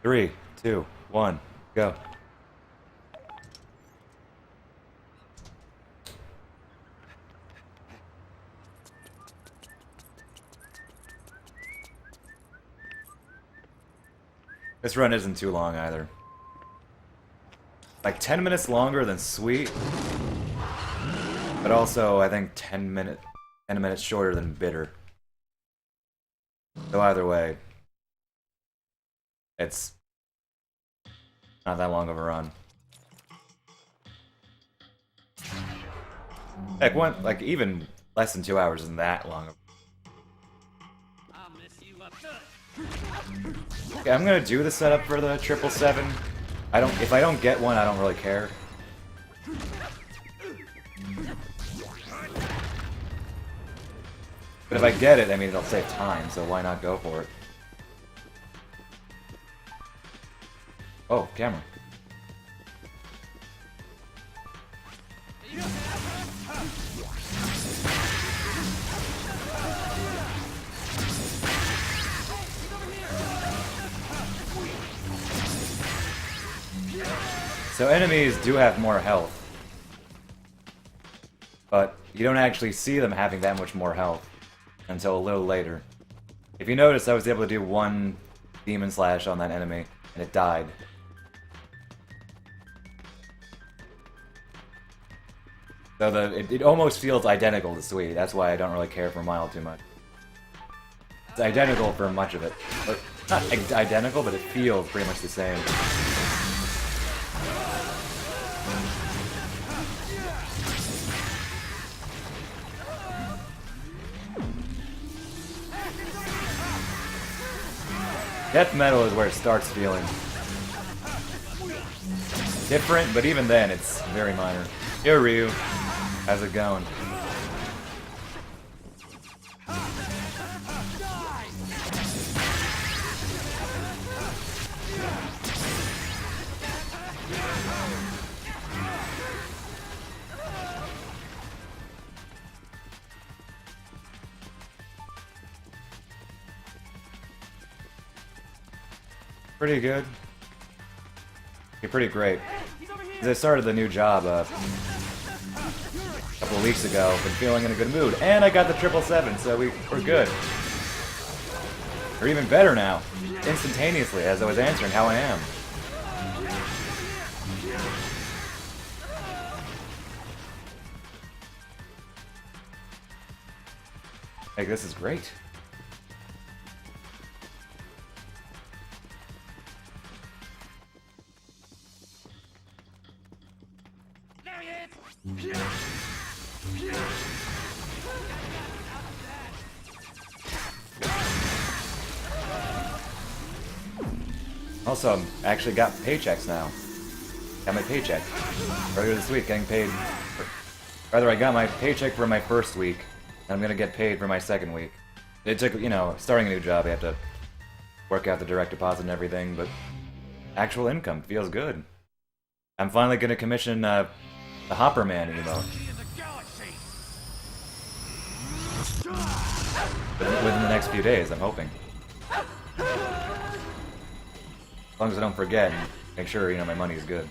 Three, two, one, go. This run isn't too long either. Like 10 minutes longer than Sweet, but also I think 10 minutes shorter than Bitter. So either way, it's not that long of a run. Like like even less than 2 hours isn't that long. Okay, I'm gonna do the setup for the 777. If I don't get one, I don't really care. But if I get it, I mean, it'll save time, so why not go for it? Oh, camera. So enemies do have more health, but you don't actually see them having that much more health until a little later. If you notice, I was able to do one Demon Slash on that enemy, and it died. So it almost feels identical to Sweet. That's why I don't really care for Mile too much. It's identical for much of it. But not identical, but it feels pretty much the same. Death metal is where it starts feeling different, but even then, it's very minor. Yo, Ryu. How's it going? Pretty good. You're pretty great. I started the new job a couple of weeks ago, been feeling in a good mood, and I got the 777, so we're good. We're even better now, instantaneously, as I was answering how I am. Like, this is great. Also, I actually got paychecks now. Got my paycheck. Earlier this week, getting paid. Rather, I got my paycheck for my first week, and I'm gonna get paid for my second week. It took, you know, starting a new job, you have to work out the direct deposit and everything, but actual income feels good. I'm finally gonna commission the Hopper Man emote. Within the next few days, I'm hoping. As long as I don't forget and make sure, you know, my money is good.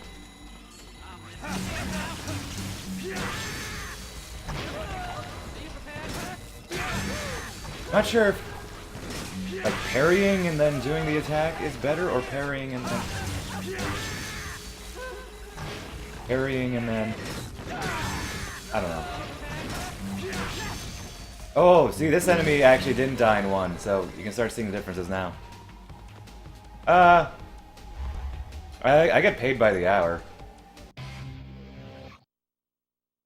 Not sure if, like, parrying and then doing the attack is better, or parrying and then... Parrying and then... I don't know. Oh, see, this enemy actually didn't die in one, so you can start seeing the differences now. I get paid by the hour.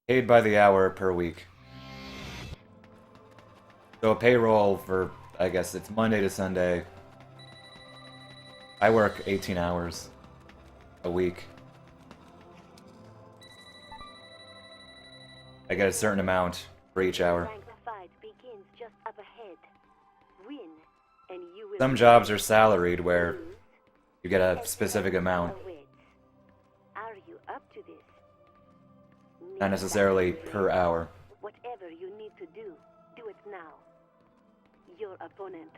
Paid by the hour per week. So a payroll for, I guess it's Monday to Sunday. I work 18 hours a week. I get a certain amount for each hour. Some jobs are salaried where you get a specific amount. Not necessarily per hour. Whatever you need to do, do it now. Your opponent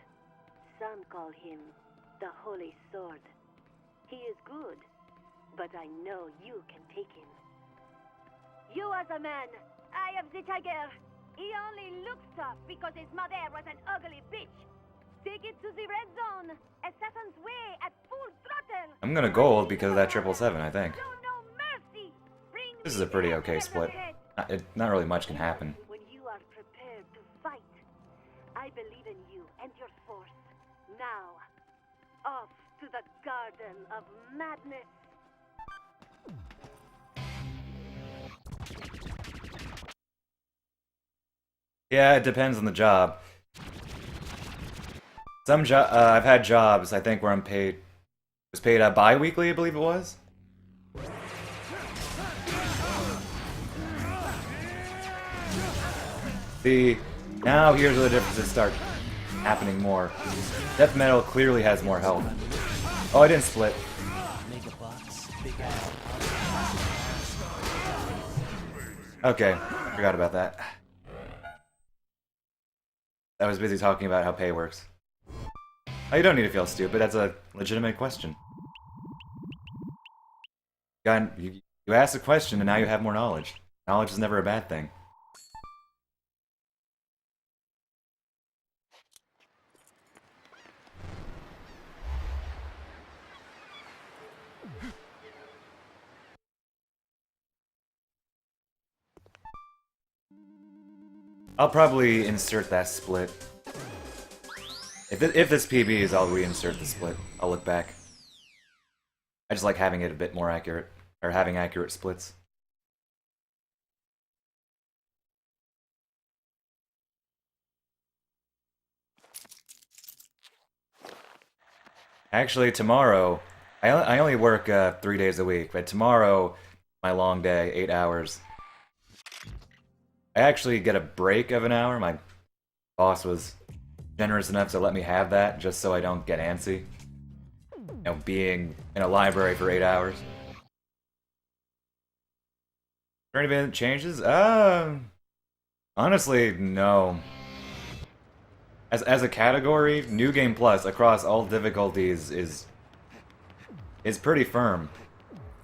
Some call him the Holy Sword. He is good, but I know you can take him. You are the man. I am the tiger. He only looks tough because his mother was an ugly bitch. Take it to the red zone. Assassin's Way at full throttle. I'm gonna gold because of that 777, I think. Show no mercy. Bring This is a pretty okay split. Not really much can happen. When you are prepared to fight, I believe in you and your force. Now, off to the Garden of Madness. Yeah, it depends on the job. I've had jobs, I think, where I'm paid... was paid bi-weekly, I believe it was? See, now here's where the differences start happening more. Death Metal clearly has more health. Oh, I didn't split. Okay, forgot about that. I was busy talking about how pay works. Oh, you don't need to feel stupid, that's a legitimate question. You asked a question and now you have more knowledge. Knowledge is never a bad thing. I'll probably insert that split. If this PB is, I'll reinsert the split. I'll look back. I just like having it a bit more accurate, or having accurate splits. Actually, tomorrow, I only work 3 days a week, but tomorrow, my long day, 8 hours. I actually get a break of an hour. My boss was generous enough to let me have that, just so I don't get antsy. You know, being in a library for 8 hours. Is there anything that changes? Honestly, no. As a category, New Game Plus across all difficulties is pretty firm,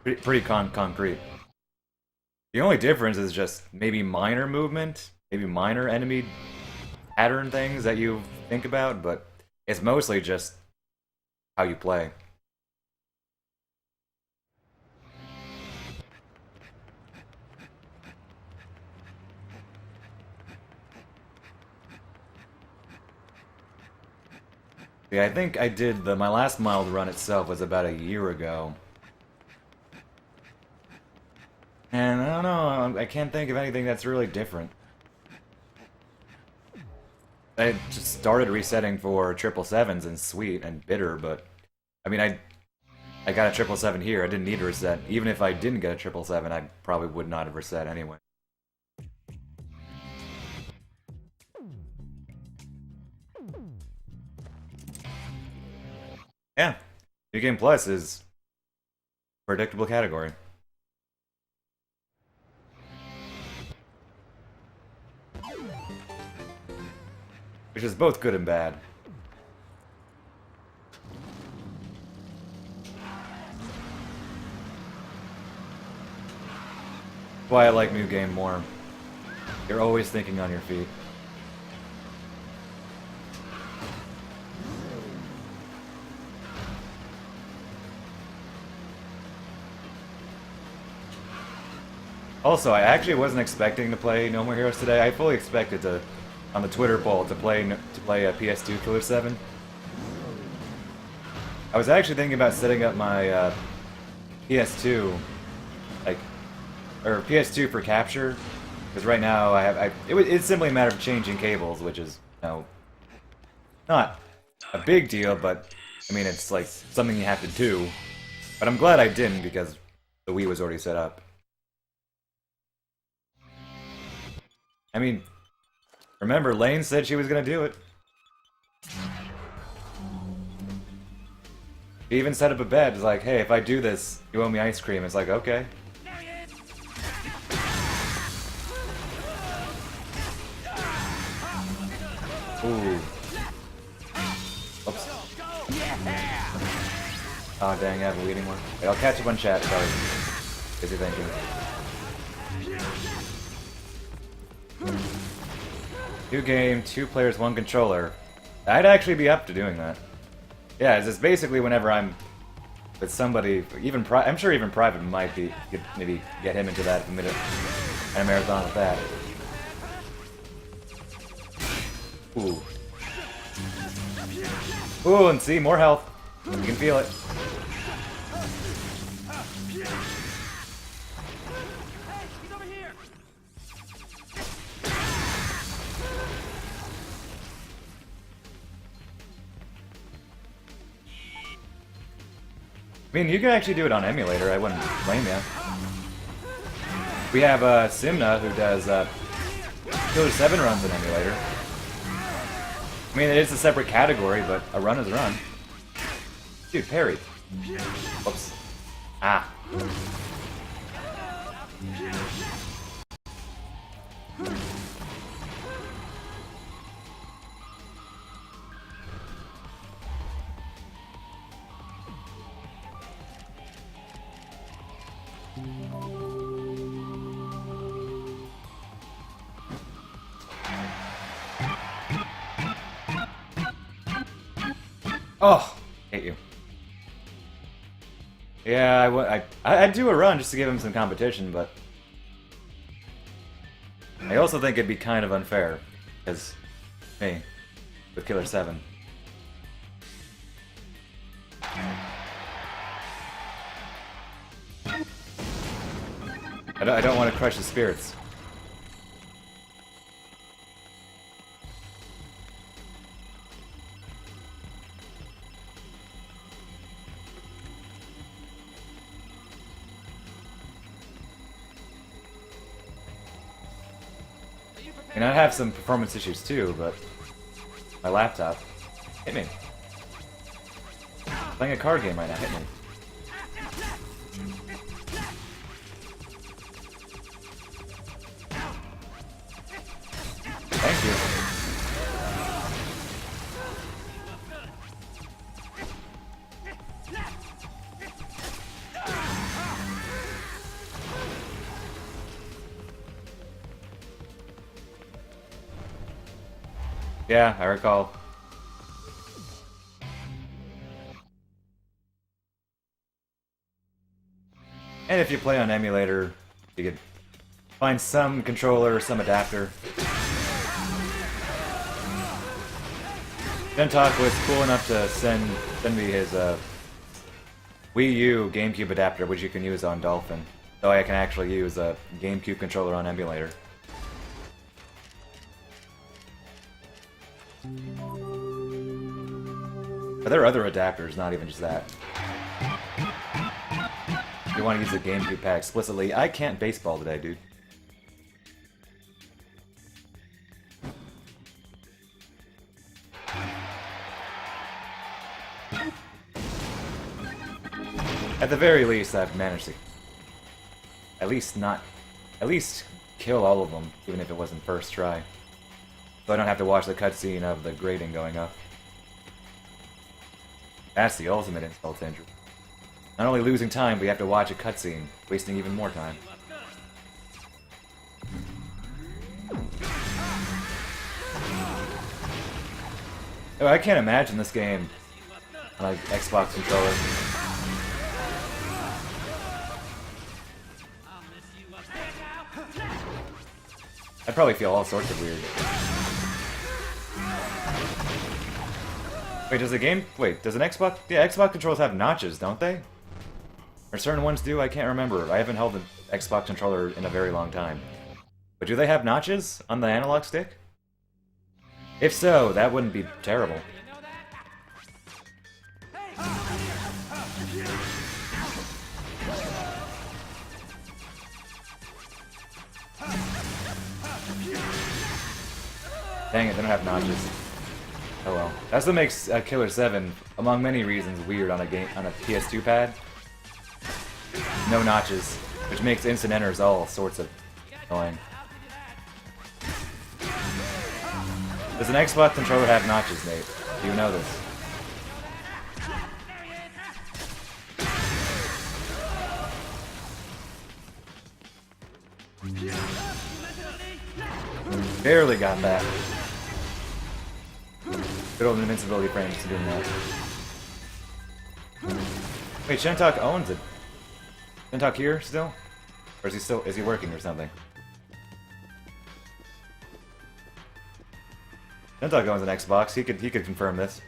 pretty concrete. The only difference is just maybe minor movement, maybe minor enemy pattern things that you think about, but it's mostly just how you play. Yeah, I think I did my last mild run itself was about a year ago. And I don't know, I can't think of anything that's really different. I just started resetting for 777s and Sweet and Bitter, but I mean, I got a 777 here, I didn't need to reset. Even if I didn't get a 777, I probably would not have reset anyway. Yeah, New Game Plus is a predictable category. Which is both good and bad. Why I like New Game more. You're always thinking on your feet. Also, I actually wasn't expecting to play No More Heroes today. I fully expected to, on the Twitter poll, to play a PS2 Killer 7. I was actually thinking about setting up my PS2, or PS2 for capture, because right now it's simply a matter of changing cables, which is, you know, not a big deal, but I mean it's like something you have to do. But I'm glad I didn't because the Wii was already set up. I mean, remember, Lane said she was gonna do it. He even set up a bet. It's like, hey, if I do this, you owe me ice cream. It's like, okay. Ooh. Oops. Oh dang, I haven't waiting anymore. Wait, I'll catch up on chat, sorry. Busy thinking. New game, 2 players, 1 controller. I'd actually be up to doing that. Yeah, it's just basically whenever I'm with somebody, even I'm sure even Private might be, could maybe get him into that minute and a marathon with that. Ooh. Ooh, and see, more health. You can feel it. I mean, you can actually do it on emulator, I wouldn't blame you. We have Simna, who does Killer 7 runs on emulator. I mean, it is a separate category, but a run is a run. Dude, parry. Whoops. Ah. Oh, hate you. Yeah, I'd do a run just to give him some competition, but I also think it'd be kind of unfair, because me, with Killer 7. I don't want to crush his spirits. And I have some performance issues too, but my laptop hit me. Playing a card game might not hit me. Thank you. Yeah, I recall. And if you play on emulator, you could find some controller or some adapter. Gentalk was cool enough to send me his Wii U GameCube adapter, which you can use on Dolphin. So I can actually use a GameCube controller on emulator. But there are other adapters, not even just that. If you want to use the GameCube pad explicitly, I can't baseball today, dude. At the very least, I've managed to at least kill all of them, even if it wasn't first try. So I don't have to watch the cutscene of the grading going up. That's the ultimate insult to injury. Not only losing time, but you have to watch a cutscene, wasting even more time. Oh, I can't imagine this game on an Xbox controller. I'd probably feel all sorts of weird. Wait, does an Xbox... Yeah, Xbox controllers have notches, don't they? Or certain ones do? I can't remember. I haven't held an Xbox controller in a very long time. But do they have notches on the analog stick? If so, that wouldn't be terrible. Dang it, they don't have notches. Oh well. That's what makes Killer 7, among many reasons, weird on a PS2 pad. No notches, which makes instant enters all sorts of annoying. Does an Xbox controller have notches, Nate? Do you know this? Barely got that. Good old invincibility frames to doing that. Wait, Shentok owns it. Shentok here still? Or is he working or something? Shentok owns an Xbox, he could confirm this.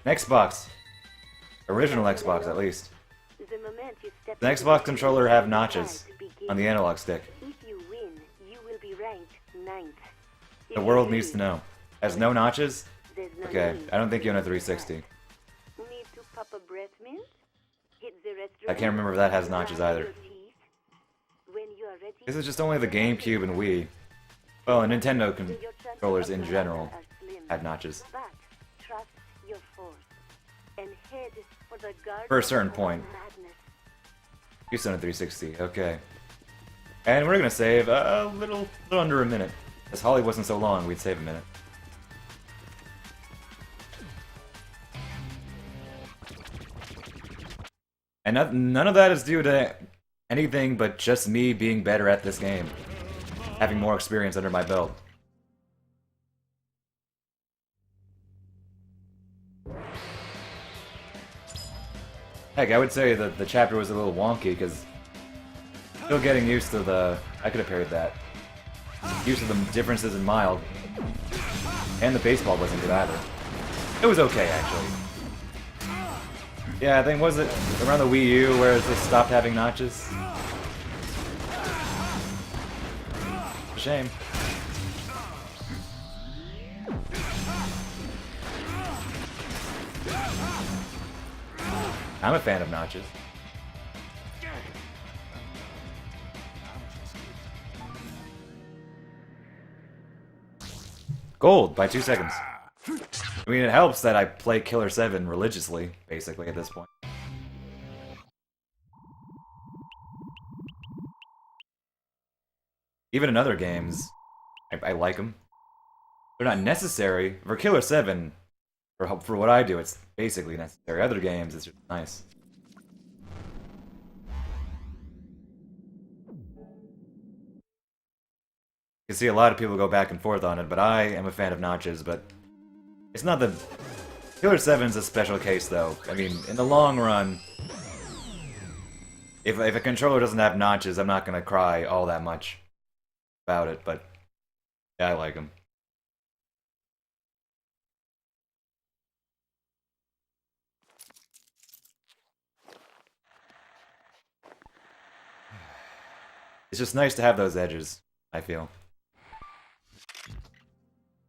An Xbox. Original Xbox at least. The moment you step The into Xbox the controller have notches begin. on the analog stick. If you win, you will be ranked 9th. The world needs to know. Has no notches? There's no Okay, need I don't think you own a to 360. Need to pop a breath mint? Hit the I can't remember if that has notches grind either. your teeth. When you are ready, This is just only the GameCube and Wii. Well, and Nintendo your chances controllers of in survival general are slim. have notches. But trust your force and head for the guard For a of certain your point. madness. You still own a 360, okay. And we're gonna save a little under a minute. As Holly wasn't so long, we'd save a minute. And none of that is due to anything but just me being better at this game. Having more experience under my belt. Heck, I would say that the chapter was a little wonky, because still getting used to the... I could have parried that. Used to the differences in mild. And the baseball wasn't good either. It was okay, actually. Yeah, I think, was it around the Wii U where it just stopped having notches? A shame. I'm a fan of notches. Gold by 2 seconds. I mean, it helps that I play Killer 7 religiously, basically, at this point. Even in other games, I like them. They're not necessary. For Killer 7, for what I do, it's basically necessary. Other games, it's just nice. You can see a lot of people go back and forth on it, but I am a fan of notches, but it's not the... Killer 7's a special case, though. I mean, in the long run, if a controller doesn't have notches, I'm not gonna cry all that much about it, but yeah, I like them. It's just nice to have those edges, I feel.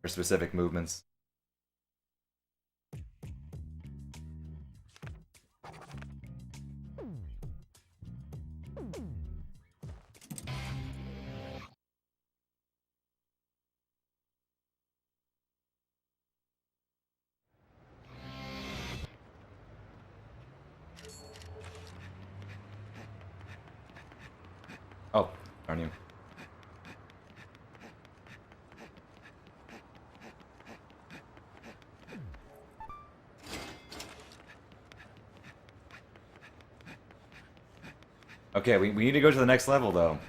For specific movements. Oh, darn you. Okay, we need to go to the next level, though.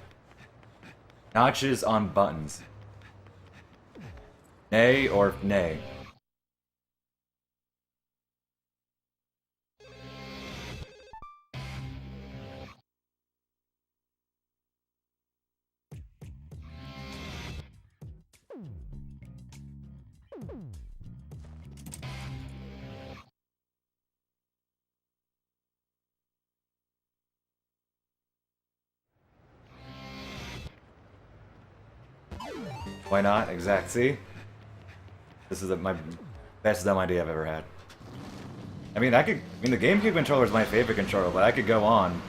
Notches on buttons. Nay or nay? Why not? Exact. See? This is my best dumb idea I've ever had. I mean, the GameCube controller is my favorite controller, but I could go on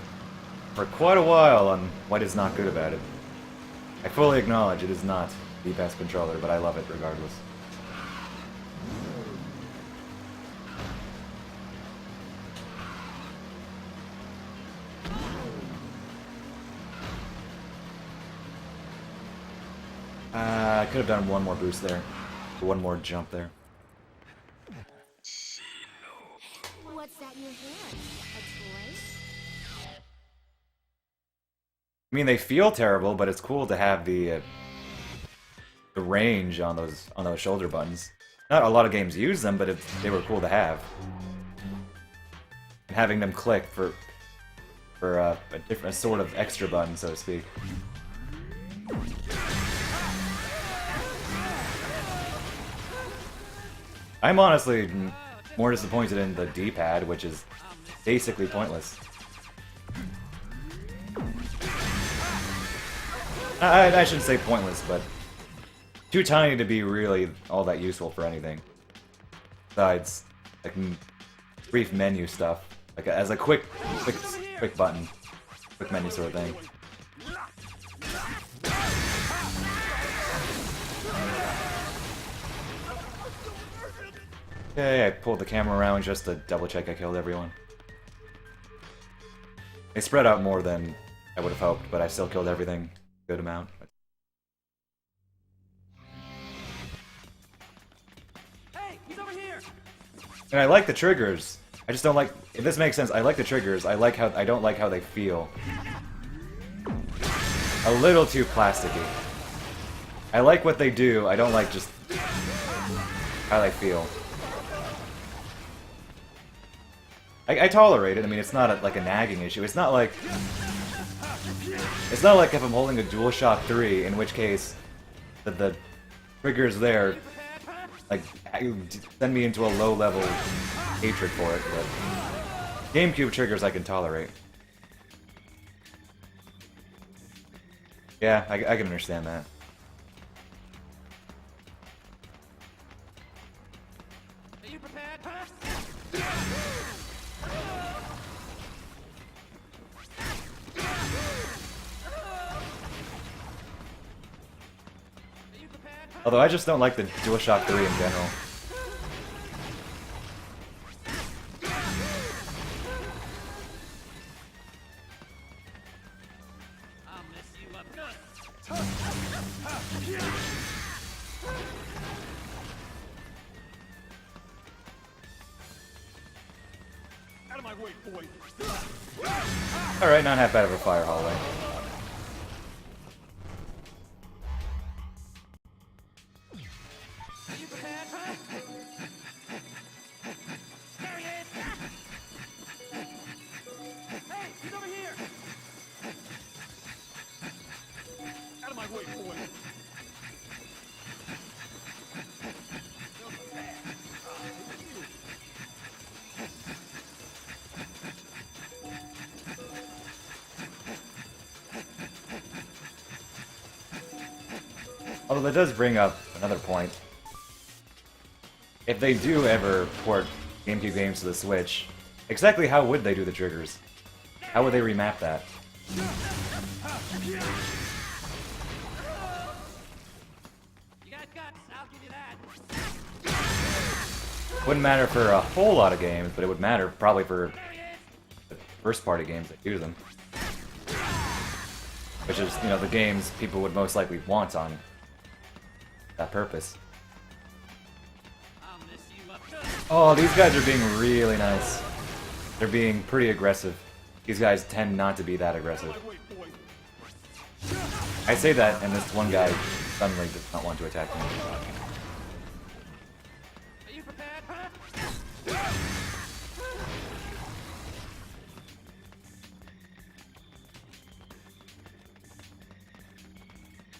for quite a while on what is not good about it. I fully acknowledge it is not the best controller, but I love it regardless. I could have done one more boost there. One more jump there. What's that in your hand? A toy? I mean, they feel terrible, but it's cool to have the range on those shoulder buttons. Not a lot of games use them, but they were cool to have. And having them click for a different sort of extra button, so to speak. I'm honestly more disappointed in the D-pad, which is basically pointless. I shouldn't say pointless, but too tiny to be really all that useful for anything. Besides, like, brief menu stuff, like as a quick button, quick menu sort of thing. Okay, I pulled the camera around just to double check I killed everyone. They spread out more than I would have hoped, but I still killed everything. Good amount. Hey, he's over here. And I like the triggers. I just don't like. If this makes sense, I like the triggers. I don't like how they feel. A little too plasticky. I like what they do. I don't like just how they feel. I tolerate it. I mean, it's not like a nagging issue. It's not like if I'm holding a DualShock 3, in which case the triggers there like send me into a low-level hatred for it. But GameCube triggers I can tolerate. Yeah, I can understand that. Are you prepared? Although I just don't like the DualShock 3 in general. I'll mess you up good. Out of my way, boy. Alright, not half bad of a fire hallway. Although that does bring up another point. If they do ever port GameCube games to the Switch, exactly how would they do the triggers? How would they remap that? You got guts, I'll give you that. Wouldn't matter for a whole lot of games, but it would matter probably for the first-party games that use them. Which is, you know, the games people would most likely want on that purpose. I'll mess you up good. Oh, these guys are being really nice. They're being pretty aggressive. These guys tend not to be that aggressive. I say that, and this one guy suddenly does not want to attack me. Are you prepared?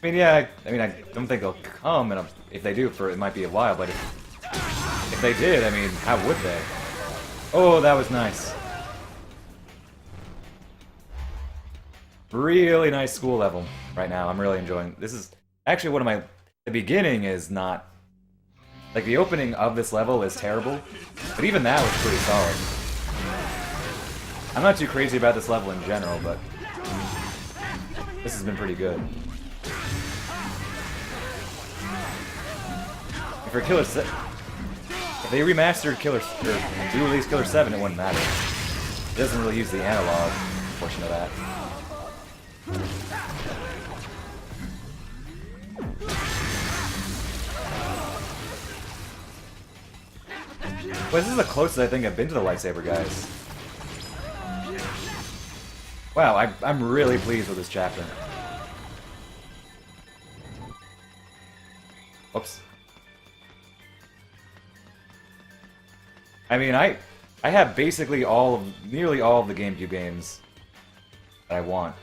I mean, yeah, I don't think they'll come, and if they do, it might be a while, but if they did, I mean, how would they? Oh, that was nice. Really nice school level right now. I'm really enjoying. This is actually one of my. The beginning is not like the opening of this level is terrible, but even that was pretty solid. I'm not too crazy about this level in general, but this has been pretty good. For Killer 7, if they remastered Killer or re-released Killer 7, it wouldn't matter. It doesn't really use the analog portion of that. Well, this is the closest I think I've been to the lightsaber guys. Wow, I'm really pleased with this chapter. Whoops. I mean, I have basically nearly all of the GameCube games that I want.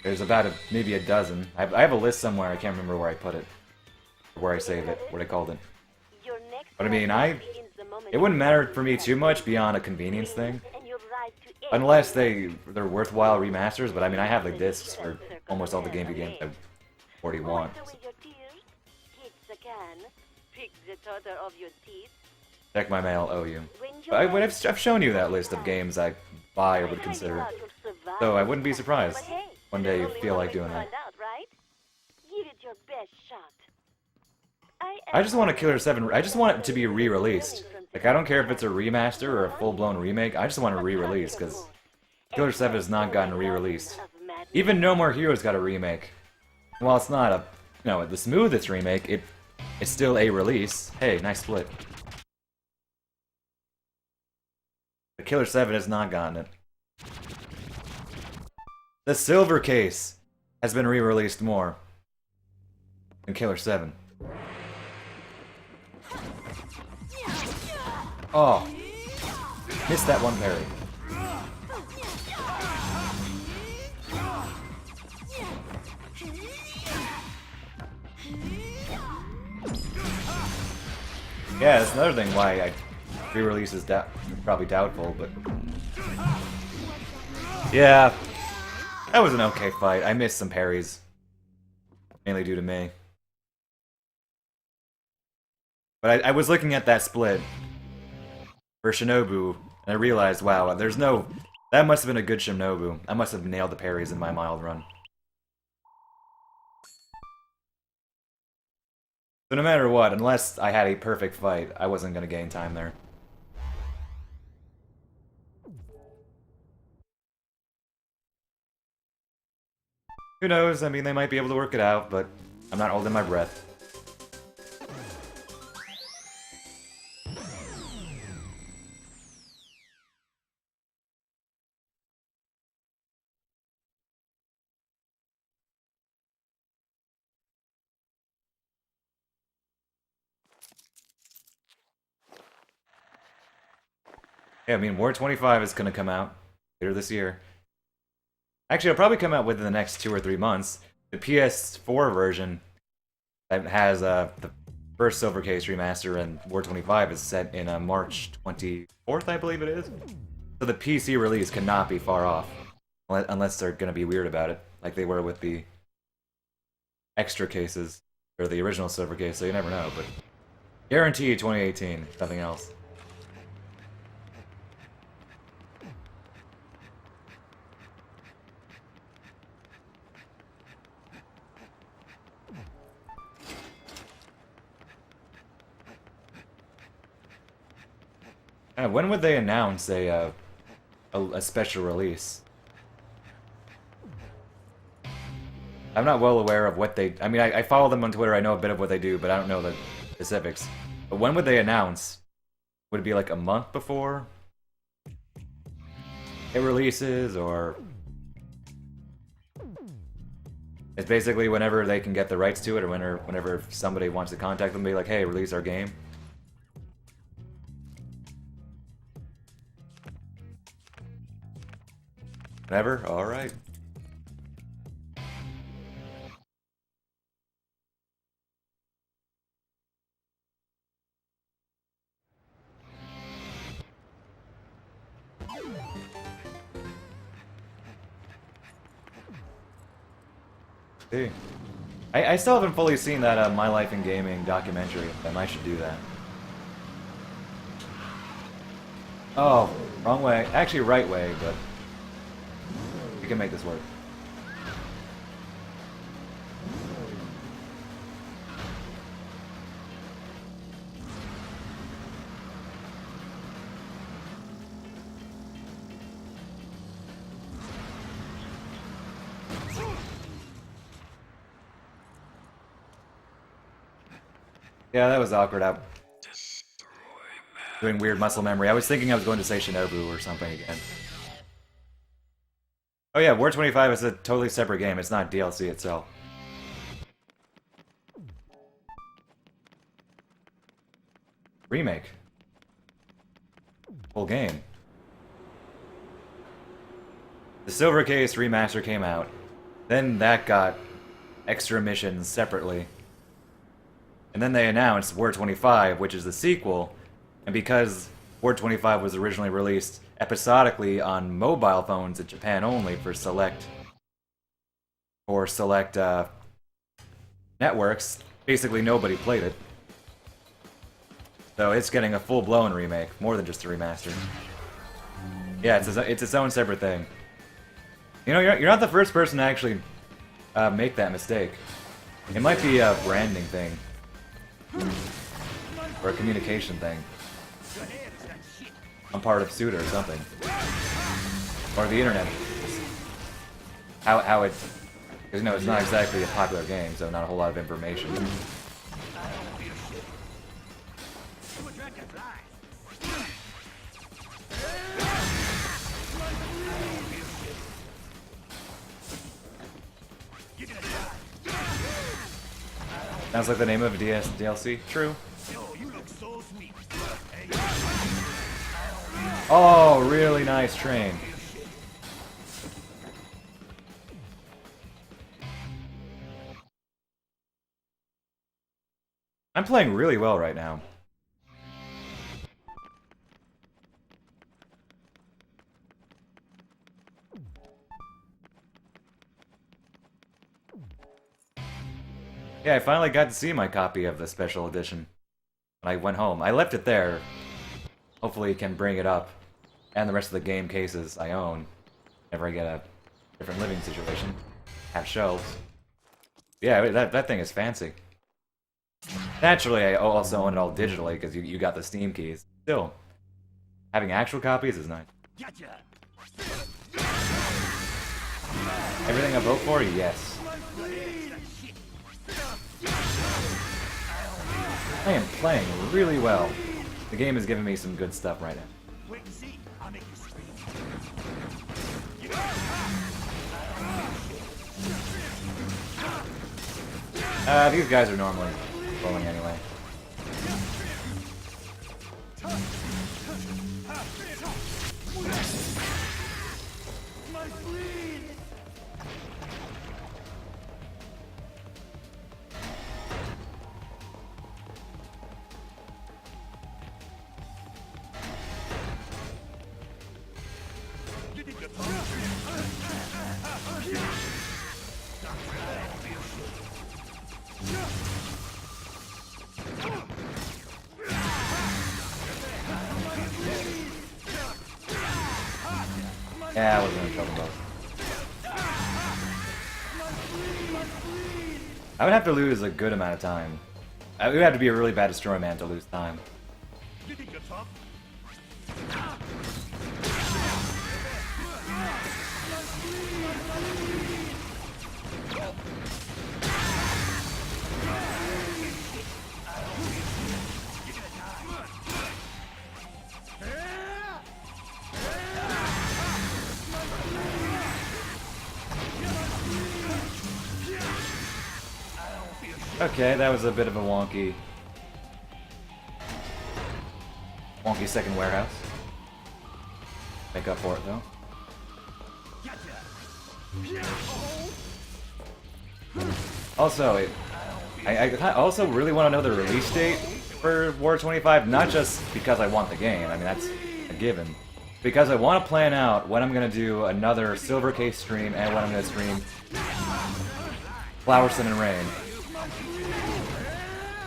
There's about maybe a dozen. I have a list somewhere. I can't remember where I put it, where I saved it, what I called it. Your next But I mean, battle begins the moment it wouldn't matter for me too much beyond a convenience thing, and you rise to aim. unless they're worthwhile remasters. But I mean, I have the discs for almost all the GameCube games I already want. Wash away your tears, hit the can, pick the totter of your teeth. Check my mail, owe you. When But I've shown you that list of games I buy or would consider, so I wouldn't be surprised. But hey, One day you there's only feel one like way doing to that. find out, right? Give it your best shot. I just want a Killer 7. I just want it to be re-released. Like, I don't care if it's a remaster or a full-blown remake. I just want a re-release, because Killer 7 has not gotten re-released. Even No More Heroes got a remake. While it's not a, the smoothest remake, it's still a release. Hey, nice split. But Killer 7 has not gotten it. The Silver Case has been re-released more than Killer 7. Oh, missed that one parry. Yeah, that's another thing why re-release is probably doubtful, but yeah, that was an okay fight. I missed some parries, mainly due to me. But I was looking at that split for Shinobu, and I realized, wow, that must have been a good Shinobu. I must have nailed the parries in my mild run. So no matter what, unless I had a perfect fight, I wasn't going to gain time there. Who knows? I mean, they might be able to work it out, but I'm not holding my breath. Yeah, I mean, War 25 is going to come out later this year. Actually, it'll probably come out within the next 2 or 3 months. The PS4 version that has the first Silver Case remaster and War 25 is set in March 24th, I believe it is. So the PC release cannot be far off, unless they're going to be weird about it, like they were with the extra cases, or the original Silver Case, so you never know, but guaranteed 2018, nothing else. When would they announce a special release? I'm not well aware of what they... I mean, I follow them on Twitter, I know a bit of what they do, but I don't know the specifics. But when would they announce? Would it be like a month before it releases, or... It's basically whenever they can get the rights to it, or whenever somebody wants to contact them, be like, hey, release our game. Whatever? Alright. See. I still haven't fully seen that My Life in Gaming documentary. I should do that. Oh, wrong way. Actually, right way, but... we can make this work. Yeah, that was awkward. I'm doing weird muscle memory. I was thinking I was going to say Shinobu or something again. Oh yeah, War 25 is a totally separate game. It's not DLC itself. Remake. Full game. The Silver Case remaster came out. Then that got extra missions separately. And then they announced War 25, which is the sequel. And because War 25 was originally released episodically on mobile phones in Japan only for select networks, basically nobody played it. So it's getting a full-blown remake, more than just a remaster. Yeah, it's its own separate thing. You know, you're not the first person to actually make that mistake. It might be a branding thing. Or a communication thing. I'm part of Suda or something. Or the internet. How it... Because, you know, it's not exactly a popular game, so not a whole lot of information. Sounds like the name of a DLC. True. Oh, really nice train. I'm playing really well right now. Yeah, I finally got to see my copy of the special edition when I went home. I left it there. Hopefully it can bring it up. And the rest of the game cases I own. Whenever I get a different living situation. Have shelves. Yeah, that thing is fancy. Naturally, I also own it all digitally because you got the Steam keys. Still, having actual copies is nice. Everything I vote for? Yes. I am playing really well. The game is giving me some good stuff right now. These guys are normally rolling anyway. Yeah, I wasn't in trouble though. I would have to lose a good amount of time. It would have to be a really bad Destroy Man to lose time. Okay, that was a bit of a wonky second warehouse. Make up for it though. Also, I also really want to know the release date for War 25, not just because I want the game, I mean that's a given, because I want to plan out when I'm going to do another Silver Case stream and when I'm going to stream Flower, Sun, and Rain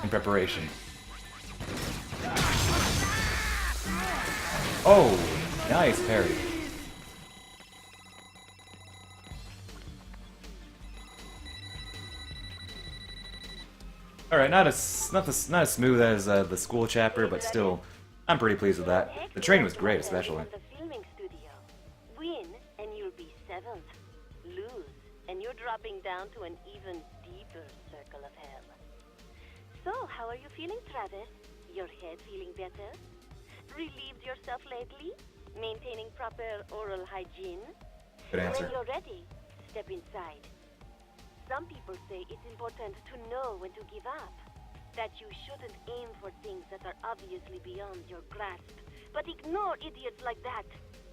in preparation. Oh, nice parry. All right, not as smooth as the school chapter, but still, I'm pretty pleased with that. The train was great, especially. The filming studio. Win, and you'll be 7th. Lose, and you're dropping down to an even deeper circle of hell. So, how are you feeling, Travis? Your head feeling better? Relieved yourself lately? Maintaining proper oral hygiene? Good answer. When you're ready, step inside. Some people say it's important to know when to give up. That you shouldn't aim for things that are obviously beyond your grasp. But ignore idiots like that.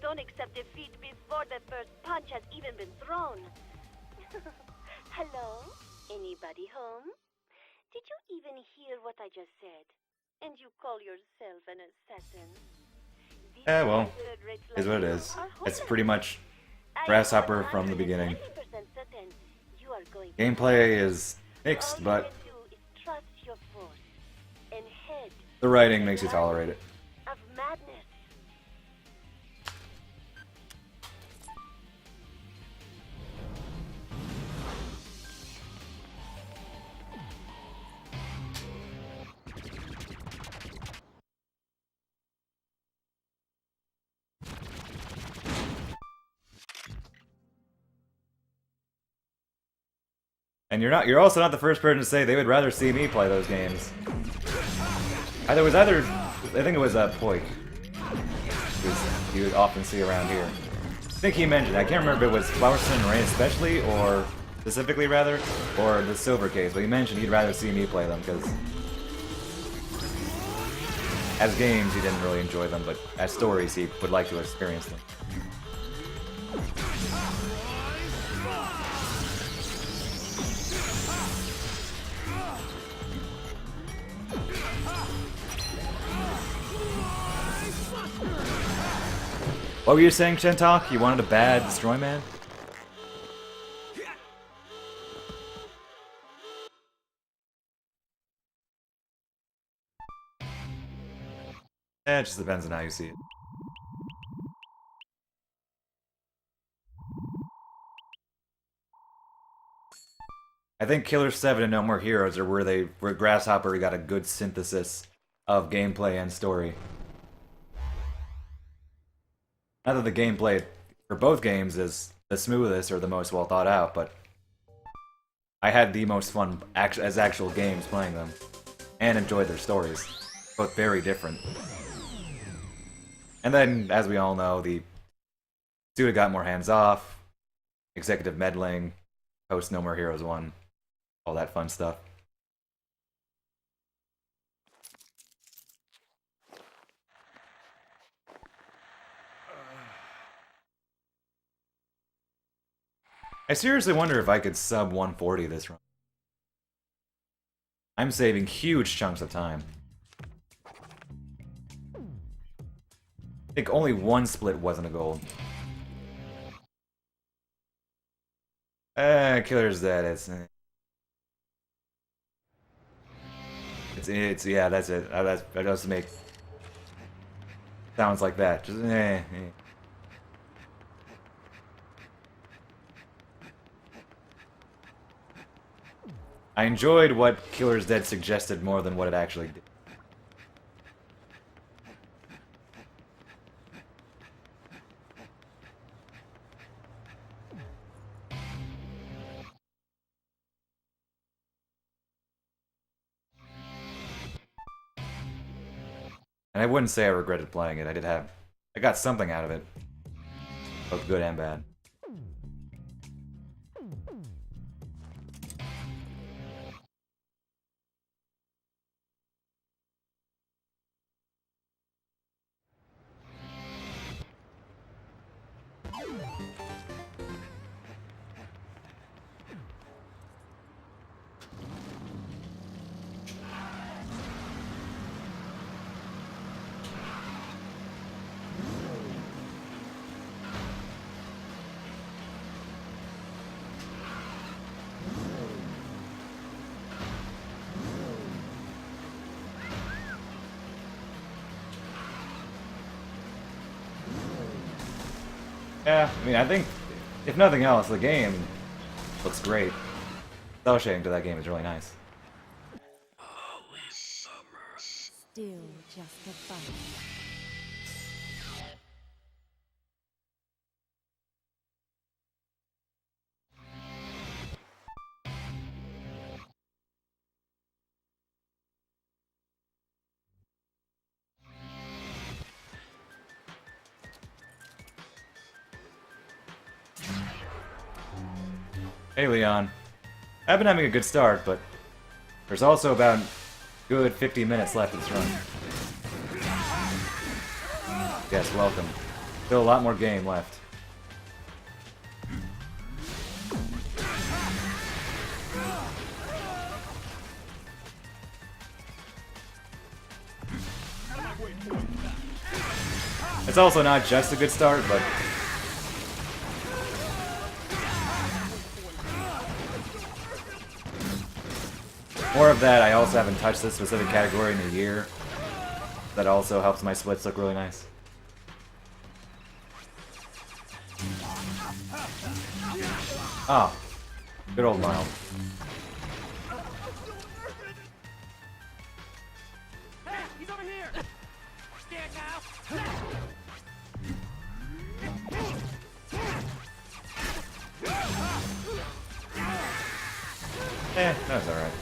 Don't accept defeat before the first punch has even been thrown. Hello? Anybody home? Did you even hear what I just said? And you call yourself an assassin? Well, is what it is. It's pretty much Grasshopper from the beginning. Gameplay is mixed, but the writing makes you tolerate it. Of madness. And you're also not the first person to say they would rather see me play those games. I think it was Poik, you would often see around here. I think he mentioned, I can't remember if it was Flower Sun and Rain especially, or specifically rather, or the Silver Case, but he mentioned he'd rather see me play them, because as games he didn't really enjoy them, but as stories he would like to experience them. What were you saying, Shentok? You wanted a bad Destroy Man? It just depends on how you see it. I think Killer 7 and No More Heroes are where Grasshopper got a good synthesis of gameplay and story. Not that the gameplay for both games is the smoothest or the most well thought out, but I had the most fun as actual games playing them, and enjoyed their stories. Both very different. And then, as we all know, the studio got more hands-off, executive meddling, post No More Heroes 1, all that fun stuff. I seriously wonder if I could sub 140 this run. I'm saving huge chunks of time. I think only one split wasn't a gold. Killer's dead. It's yeah, that's it. That doesn't make sounds like that. Just I enjoyed what Killer's Dead suggested more than what it actually did. And I wouldn't say I regretted playing it. I got something out of it. Both good and bad. Yeah, I mean, I think, if nothing else, the game looks great. Cell shading to that game is really nice. Still just a fight. Hey Leon. I've been having a good start, but there's also about good 50 minutes left in this run. Yes, welcome. Still a lot more game left. It's also not just a good start, but more of that. I also haven't touched this specific category in a year. That also helps my splits look really nice. Oh, good old Mild. Hey, he's over here! Scared now? That's alright.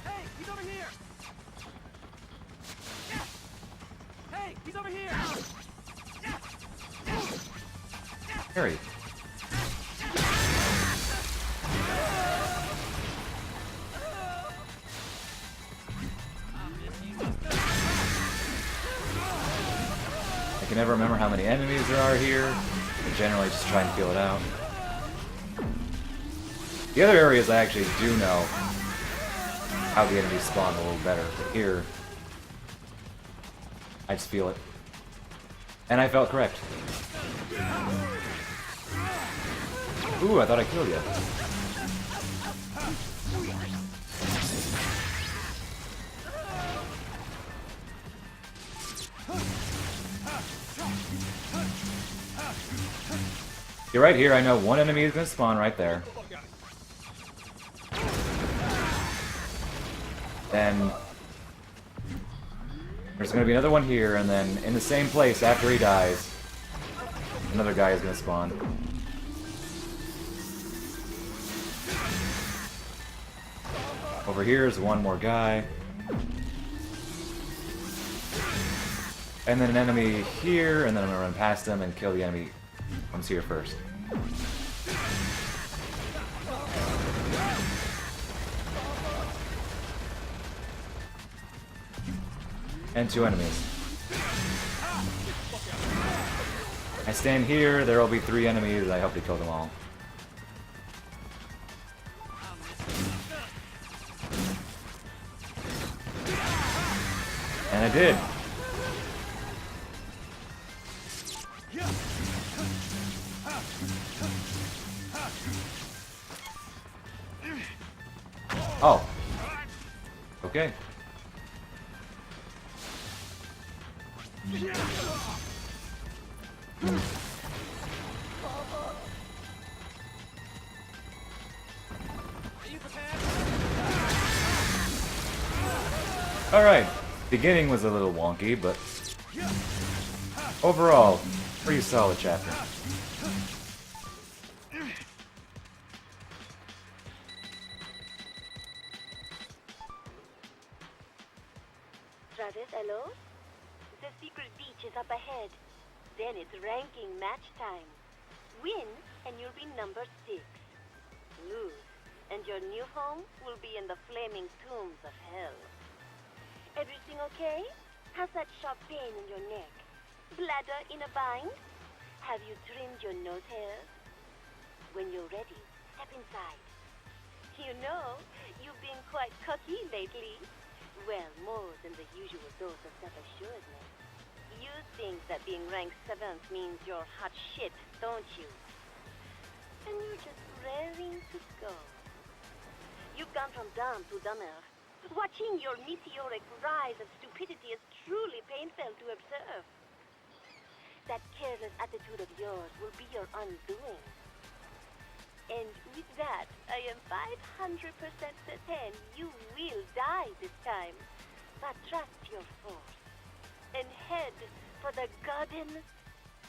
Hey, he's over here! Hey, he's over here! Harry. I can never remember how many enemies there are here, but generally just try and feel it out. The other areas I actually do know how the enemies spawn a little better, but here I just feel it. And I felt correct. Ooh, I thought I killed you. You're right here, I know one enemy is gonna spawn right there. Then there's gonna be another one here, and then in the same place after he dies, another guy is gonna spawn. Over here is one more guy. And then an enemy here, and then I'm gonna run past him and kill the enemy who comes here first. And two enemies. I stand here, there will be three enemies, I hope to kill them all. And I did. Oh. Okay. Alright, beginning was a little wonky, but overall, pretty solid chapter. Travis, hello? The secret beach is up ahead. Then it's ranking match time. Win, and you'll be number 6. Lose, and your new home will be in the flaming tombs of hell. Everything okay? How's that sharp pain in your neck? Bladder in a bind? Have you trimmed your nose hairs? When you're ready, step inside. You know, you've been quite cocky lately. Well, more than the usual dose of self-assuredness. You think that being ranked 7th means you're hot shit, don't you? And you're just raring to go. You've gone from dumb to dumber. Watching your meteoric rise of stupidity is truly painful to observe. That careless attitude of yours will be your undoing. And with that, I am 500% certain you will die this time. But trust your force and head for the Garden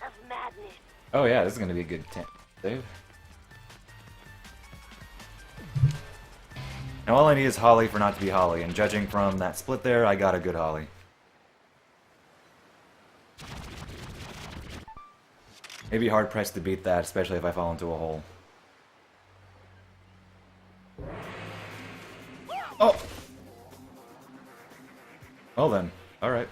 of Madness. Oh yeah, this is gonna be a good save. Now all I need is Holly for not to be Holly, and judging from that split there, I got a good Holly. Maybe hard-pressed to beat that, especially if I fall into a hole. Oh! Well then, alright.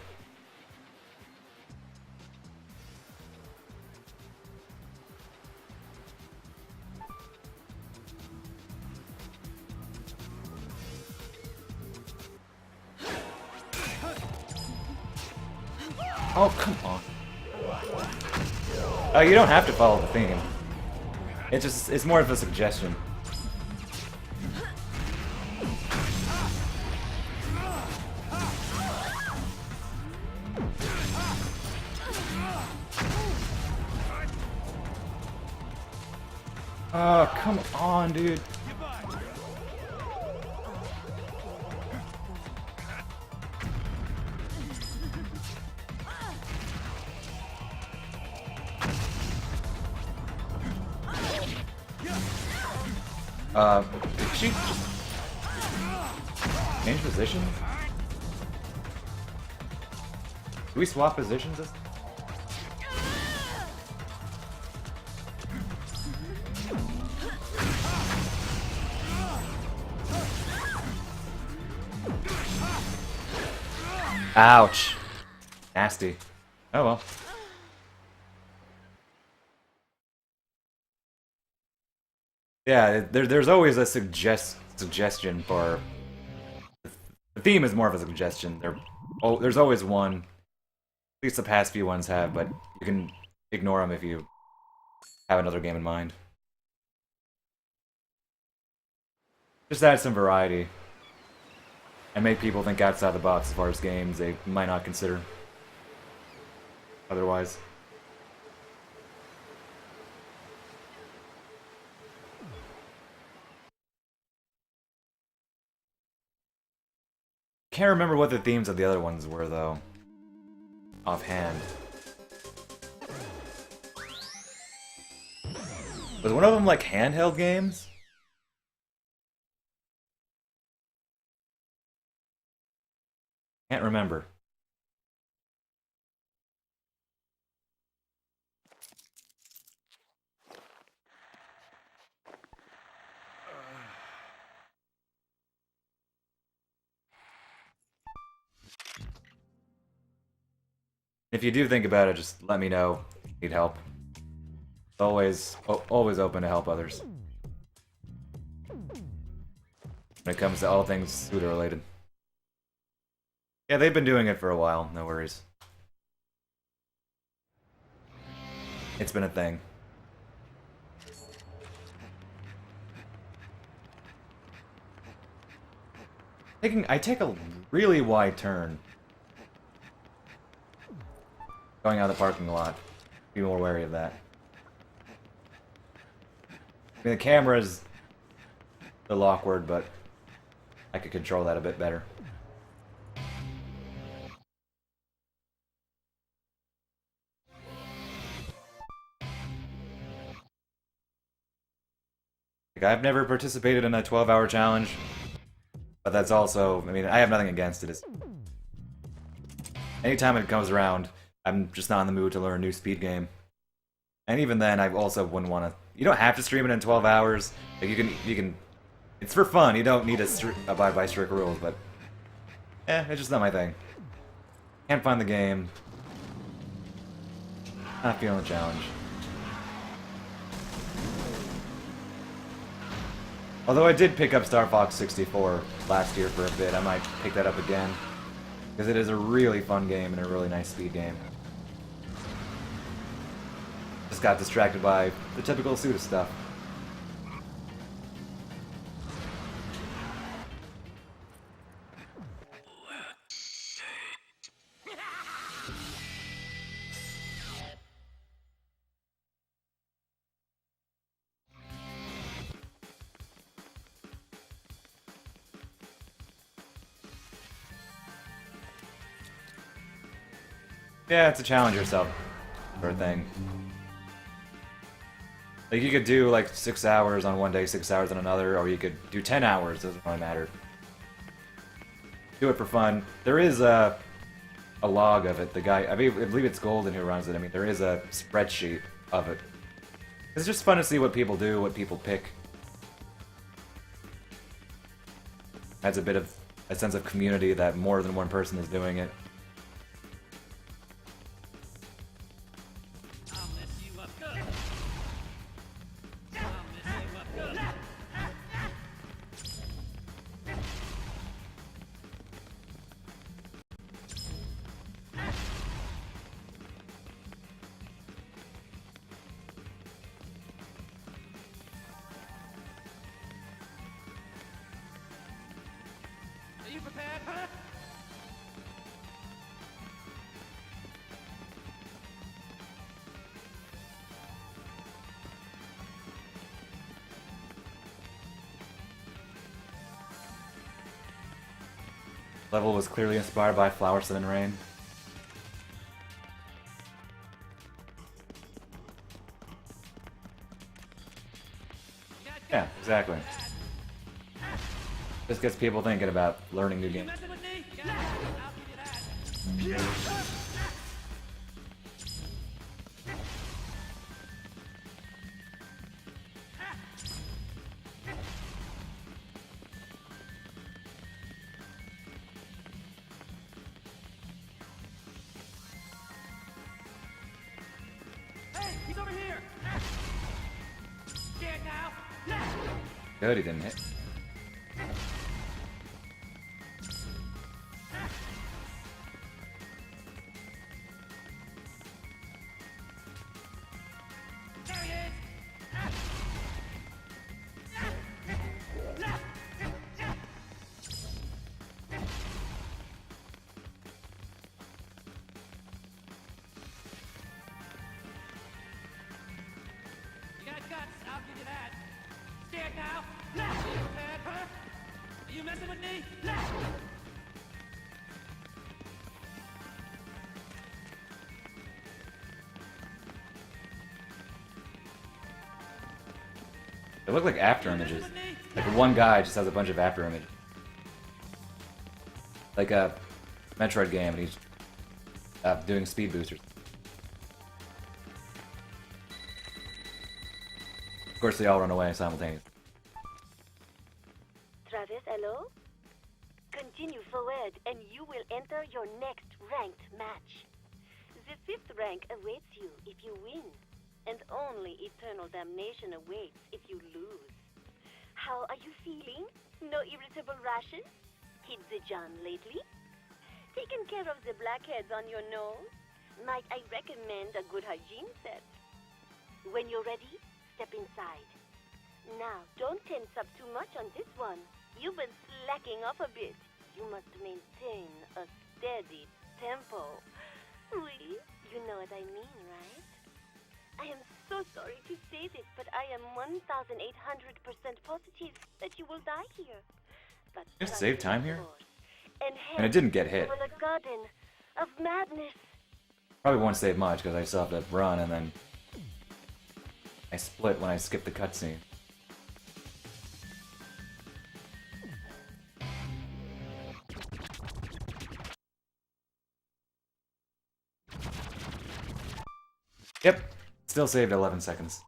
Oh, come on. You don't have to follow the theme. It's more of a suggestion. Oh, come on, dude. Did she just change positions? Do we swap positions? Ouch. Nasty. Oh well. Yeah, there's always a suggestion for... The theme is more of a suggestion. There's always one. At least the past few ones have, but you can ignore them if you have another game in mind. Just add some variety. And make people think outside the box as far as games they might not consider otherwise. Can't remember what the themes of the other ones were, though. Offhand. Was one of them like handheld games? Can't remember. If you do think about it, just let me know if you need help. Always open to help others. When it comes to all things Suda related. Yeah, they've been doing it for a while, no worries. It's been a thing. I take a really wide turn. Going out of the parking lot. Be more wary of that. I mean, the camera's a little awkward, but I could control that a bit better. Like, I've never participated in a 12-hour challenge, but that's also, I mean, I have nothing against it. Anytime it comes around, I'm just not in the mood to learn a new speed game. And even then, I also wouldn't want to... You don't have to stream it in 12 hours. Like, you can... It's for fun. You don't need to abide by strict rules, but... it's just not my thing. Can't find the game. Not feeling the challenge. Although I did pick up Star Fox 64 last year for a bit, I might pick that up again. Because it is a really fun game and a really nice speed game. Just got distracted by the typical Suda stuff. Yeah, it's a challenge yourself sort of thing. Like, you could do, like, 6 hours on one day, 6 hours on another, or you could do 10 hours, doesn't really matter. Do it for fun. There is a log of it. The guy, I believe it's Golden who runs it. I mean, there is a spreadsheet of it. It's just fun to see what people do, what people pick. Adds a bit of a sense of community that more than one person is doing it. I'll mess you up good. I'll mess you up good. Are you prepared, huh? Level was clearly inspired by Flower, Sun, and Rain. Yeah, exactly. Just gets people thinking about learning new You games. messing with me? Yeah, I'll give you that. Hey, he's over here. Scared now? Good, he didn't hit. There he is. You got guts, I'll give you that. Scared now? You prepared, huh? Are you messing with me? They look like after images. Like one guy just has a bunch of after images. Like a Metroid game, and he's doing speed boosters. Of course, they all run away simultaneously. Travis, hello? Continue forward and you will enter your next ranked match. The 5th rank awaits you if you win, and only eternal damnation awaits if you lose. How are you feeling? No irritable rashes? Hit the John lately? Taken care of the blackheads on your nose? Might I recommend a good hygiene set? When you're ready, step inside. Now, don't tense up too much on this one. You've been slacking off a bit. You must maintain a steady tempo. Oui, you know what I mean, right? I am so sorry to say this, but I am 1,800% positive that you will die here. But Just save time here? And And it didn't get hit. For the garden of madness. Probably won't save much because I still have to run, and then I split when I skip the cutscene. Yep, still saved 11 seconds.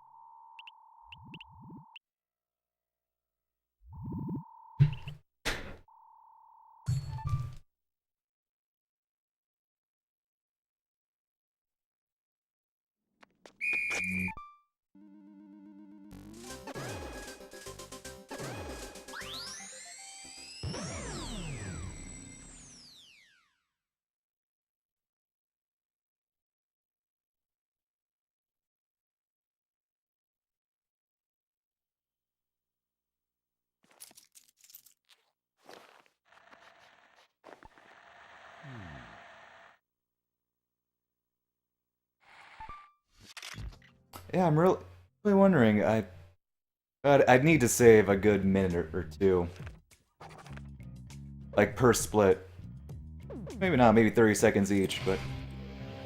Yeah, I'm really wondering. I'd need to save a good minute or two, like per split. Maybe not, maybe 30 seconds each, but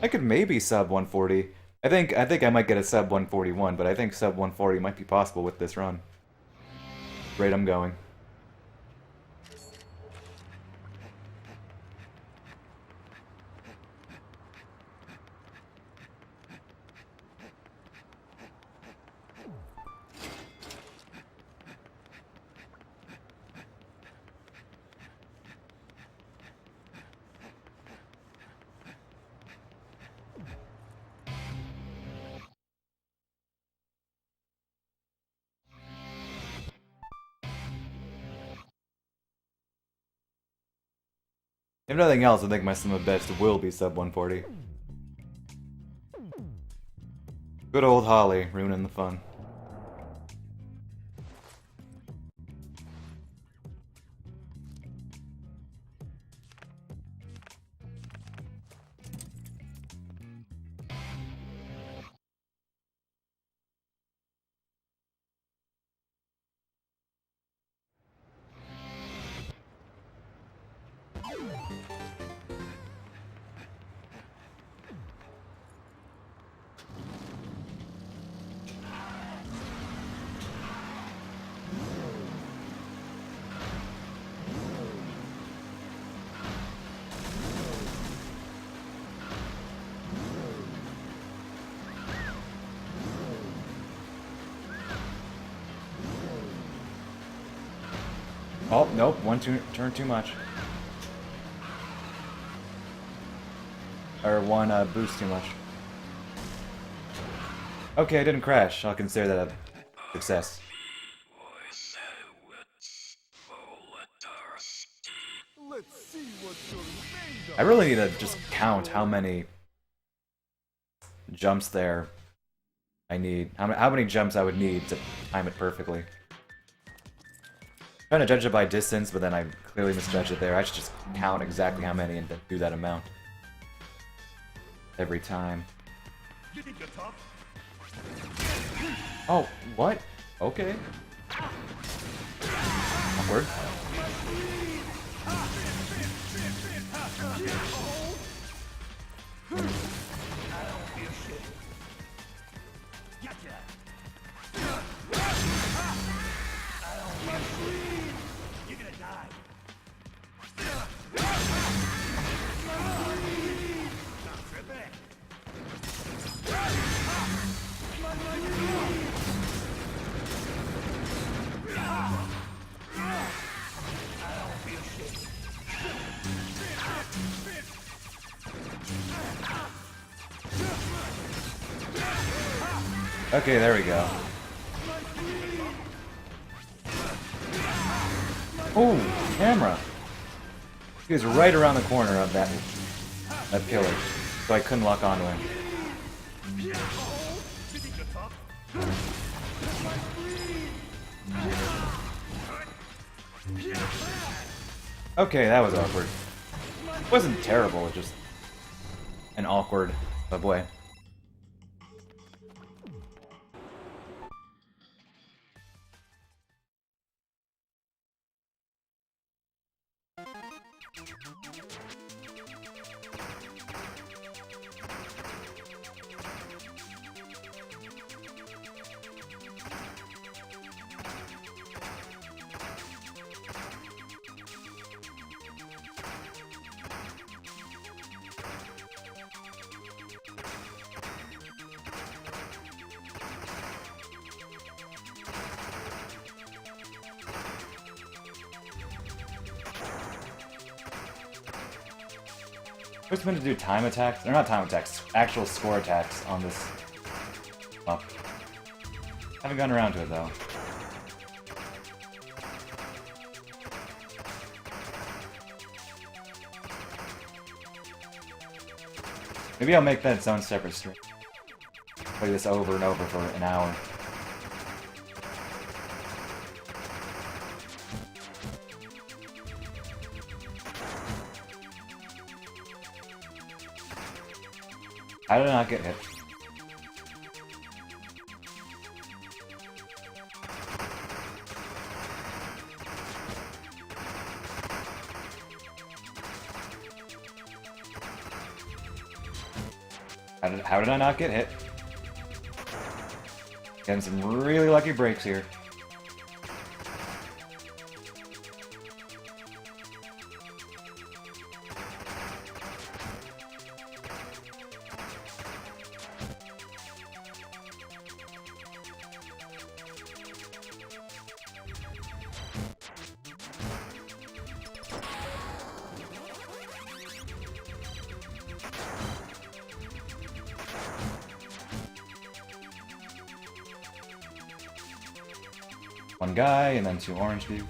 I could maybe sub 140. I think I might get a sub 141, but I think sub 140 might be possible with this run. Rate I'm going. If nothing else, I think my sum of bets will be sub 140. Good old Holly, ruining the fun. Oh, nope, turn too much. Or one boost too much. Okay, I didn't crash. I'll consider that a success. I really need to just count how many jumps there I need. How many jumps I would need to time it perfectly. I'm trying to judge it by distance, but then I clearly misjudged it there. I should just count exactly how many and then do that amount every time. Oh, what? Okay. Awkward. Okay, there we go. Oh, camera! He was right around the corner of that pillar, so I couldn't lock onto him. Okay, that was awkward. It wasn't terrible, it just an awkward way. We're supposed to do time attacks? They're not time attacks, actual score attacks on this up. Haven't gotten around to it though. Maybe I'll make that its own separate stream. Play this over and over for an hour. How did I not get hit? How did I not get hit? Getting some really lucky breaks here. One guy, and then 2 orange dudes.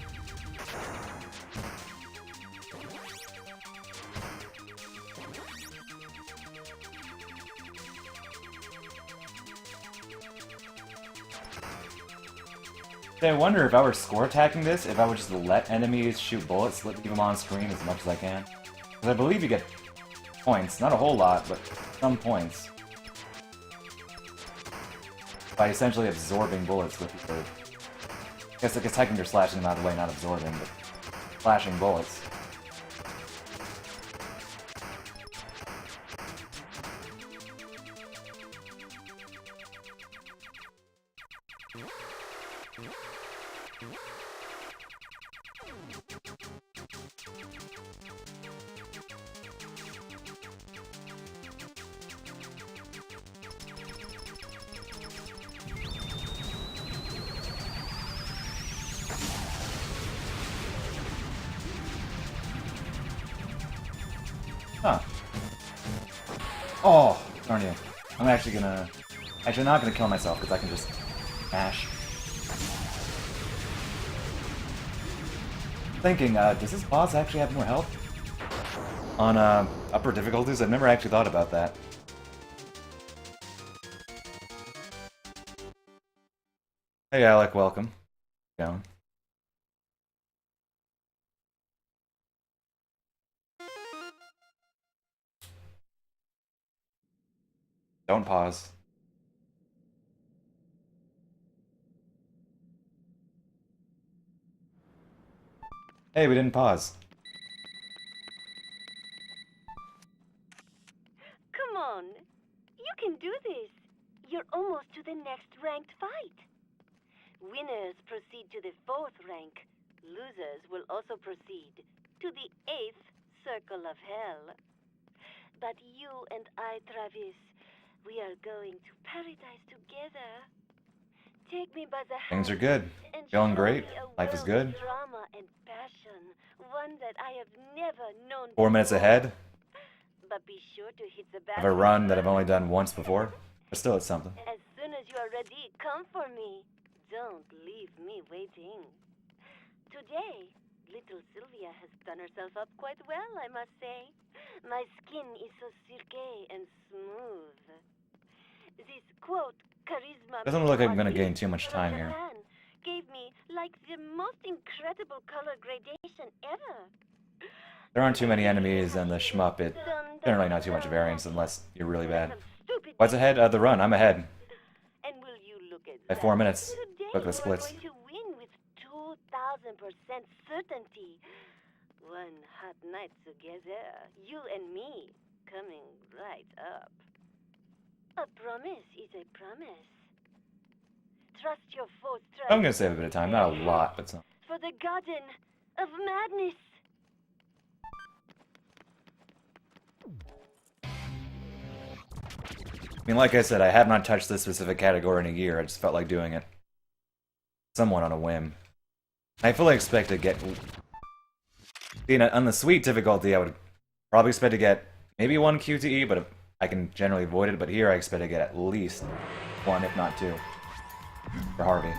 I wonder if I were score attacking this, if I would just let enemies shoot bullets, leave them on screen as much as I can. Because I believe you get points, not a whole lot, but some points. By essentially absorbing bullets with your... I guess technically you're slashing them out of the way, not absorbing, but flashing bullets. Huh. Oh, darn you. I'm actually not gonna kill myself because I can just mash. Thinking, does this boss actually have more health? On upper difficulties? I've never actually thought about that. Hey Alec, welcome. Going. Don't pause. Hey, we didn't pause. Come on. You can do this. You're almost to the next ranked fight. Winners proceed to the 4th rank. Losers will also proceed to the 8th circle of hell. But you and I, Travis, we are going to paradise together. Take me by the hand. Things are good. And Feeling show great. me a Life is world good. of drama and passion, one that I have never known 4 minutes before. ahead But be sure to hit the of a bathroom run that I've first. only done once before. But still, it's something. As soon as you are ready, come for me. Don't leave me waiting. Today, little Sylvia has done herself up quite well, I must say. My skin is so silky and smooth. This quote, charisma... Doesn't look like I'm gonna artist gain too much from time here. Japan gave me, like, the most incredible color gradation ever. There aren't too many enemies, and the shmup, it generally not too much variance unless you're really bad. What's ahead? The run. I'm ahead. And will you look at By that? 4 minutes. Today Look at the you are splits. going to win with 2,000% certainty. One hot night together, you and me, coming right up. A promise is a promise. Trust your foe's strength. I'm gonna save a bit of time. Not a lot, but some. For the garden of madness. I mean, like I said, I have not touched this specific category in a year. I just felt like doing it. Somewhat on a whim. I fully expect to get... See, on the sweet difficulty, I would probably expect to get maybe 1 QTE, but I can generally avoid it. But here, I expect to get at least 1, if not 2. For Harvey.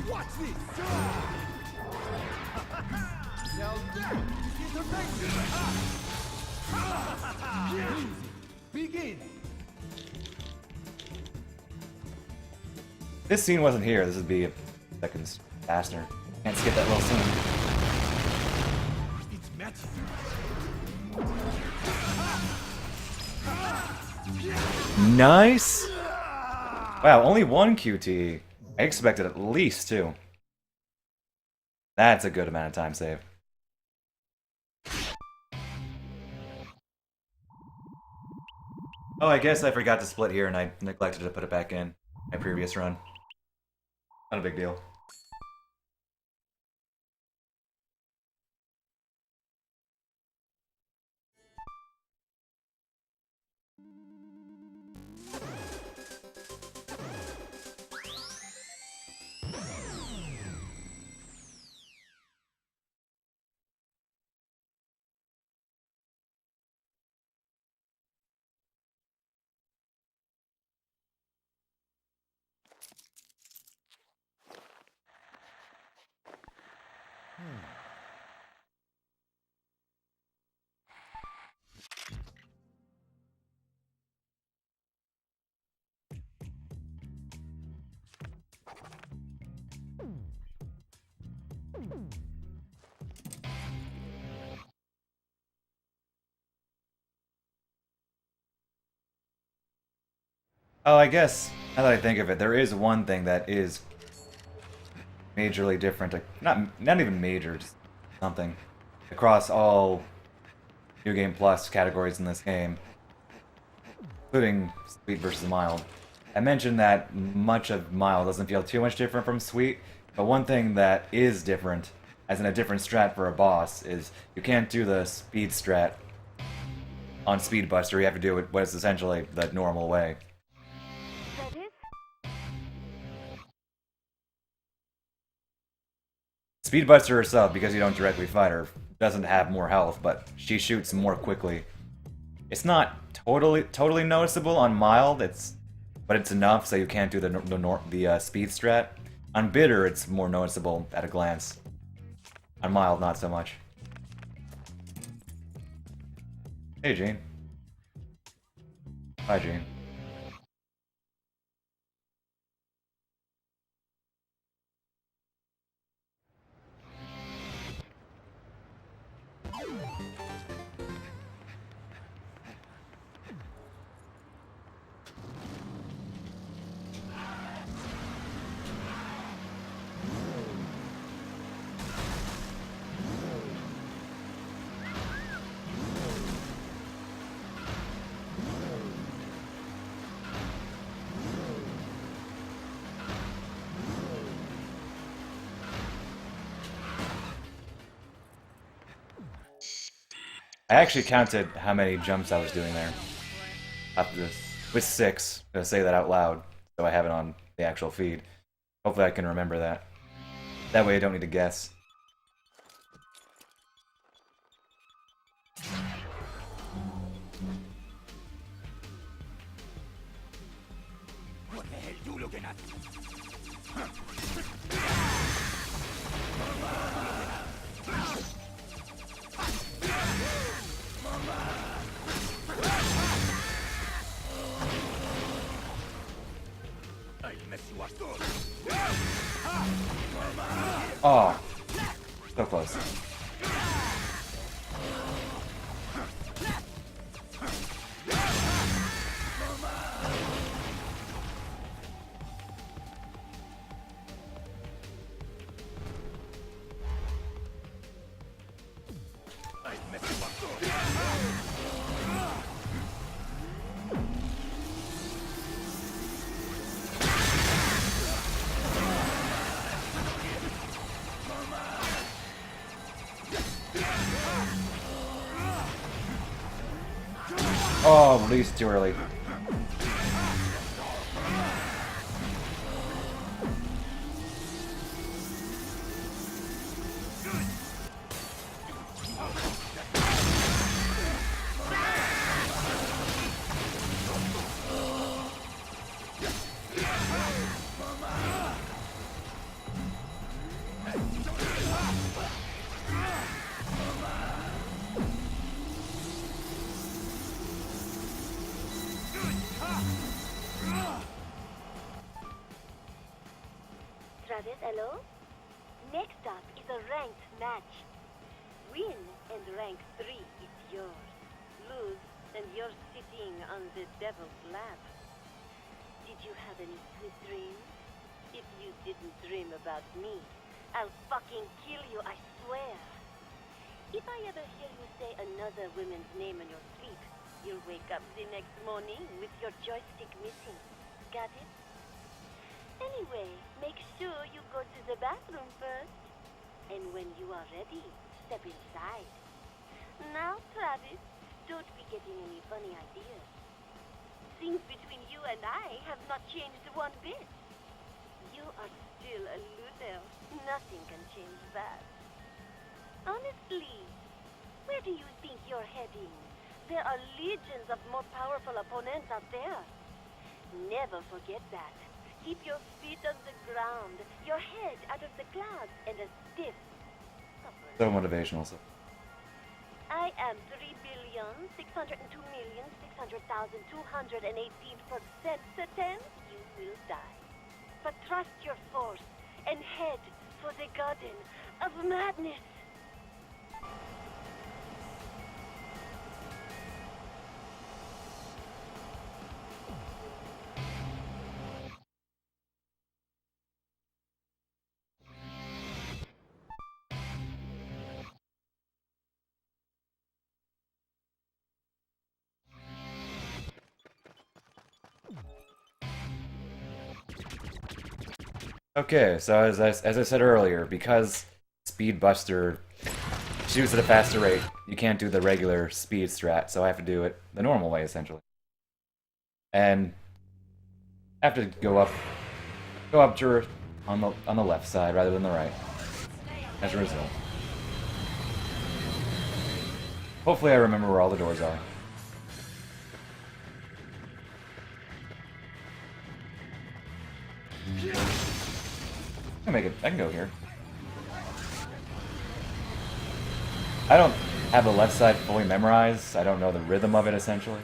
Watch this! Now that is amazing! Begin! If this scene wasn't here, this would be a seconds faster. Can't skip that little scene. It's magic! Nice! Wow, only one QTE. I expected at least two. That's a good amount of time save. Oh, I guess I forgot to split here and I neglected to put it back in my previous run. Not a big deal. Oh, I guess, now that I think of it, there is one thing that is majorly different. Not even major, just something. Across all New Game Plus categories in this game, including Sweet versus Mild. I mentioned that much of Mild doesn't feel too much different from Sweet, but one thing that is different, as in a different strat for a boss, is you can't do the speed strat on Speed Buster. You have to do it what is essentially the normal way. That is? Speed Buster herself, because you don't directly fight her, doesn't have more health, but she shoots more quickly. It's not totally noticeable on Mild, but it's enough so you can't do the speed strat. On Bitter, it's more noticeable at a glance. On Mild, not so much. Hey, Gene. Hi, Gene. I actually counted how many jumps I was doing there. After this, with 6. I'm gonna say that out loud, so I have it on the actual feed. Hopefully I can remember that. That way I don't need to guess. What the hell you looking at? Oh, so close. Oh, released too early. Travis, hello? Next up is a ranked match. Win and rank 3 is yours. Lose and you're sitting on the devil's lap. you have any sweet dreams? If you didn't dream about me, I'll fucking kill you, I swear. If I ever hear you say another woman's name in your sleep, you'll wake up the next morning with your joystick missing. Got it? Anyway, make sure you go to the bathroom first. And when you are ready, step inside. Now, Travis, don't be getting any funny ideas. Things between you and I have not changed one bit. You are still a loser. Nothing can change that. Honestly, where do you think you're heading? There are legions of more powerful opponents out there. Never forget that. Keep your feet on the ground, your head out of the clouds, and a stiff upper. So motivational. So. I am 3,602,600,218% certain you will die. But trust your force and head for the Garden of Madness. Okay, so as I said earlier, because Speed Buster shoots at a faster rate, you can't do the regular speed strat, so I have to do it the normal way, essentially. And I have to go up to on the left side rather than the right, as a result. Hopefully I remember where all the doors are. I can go here. I don't have the left side fully memorized. I don't know the rhythm of it, essentially.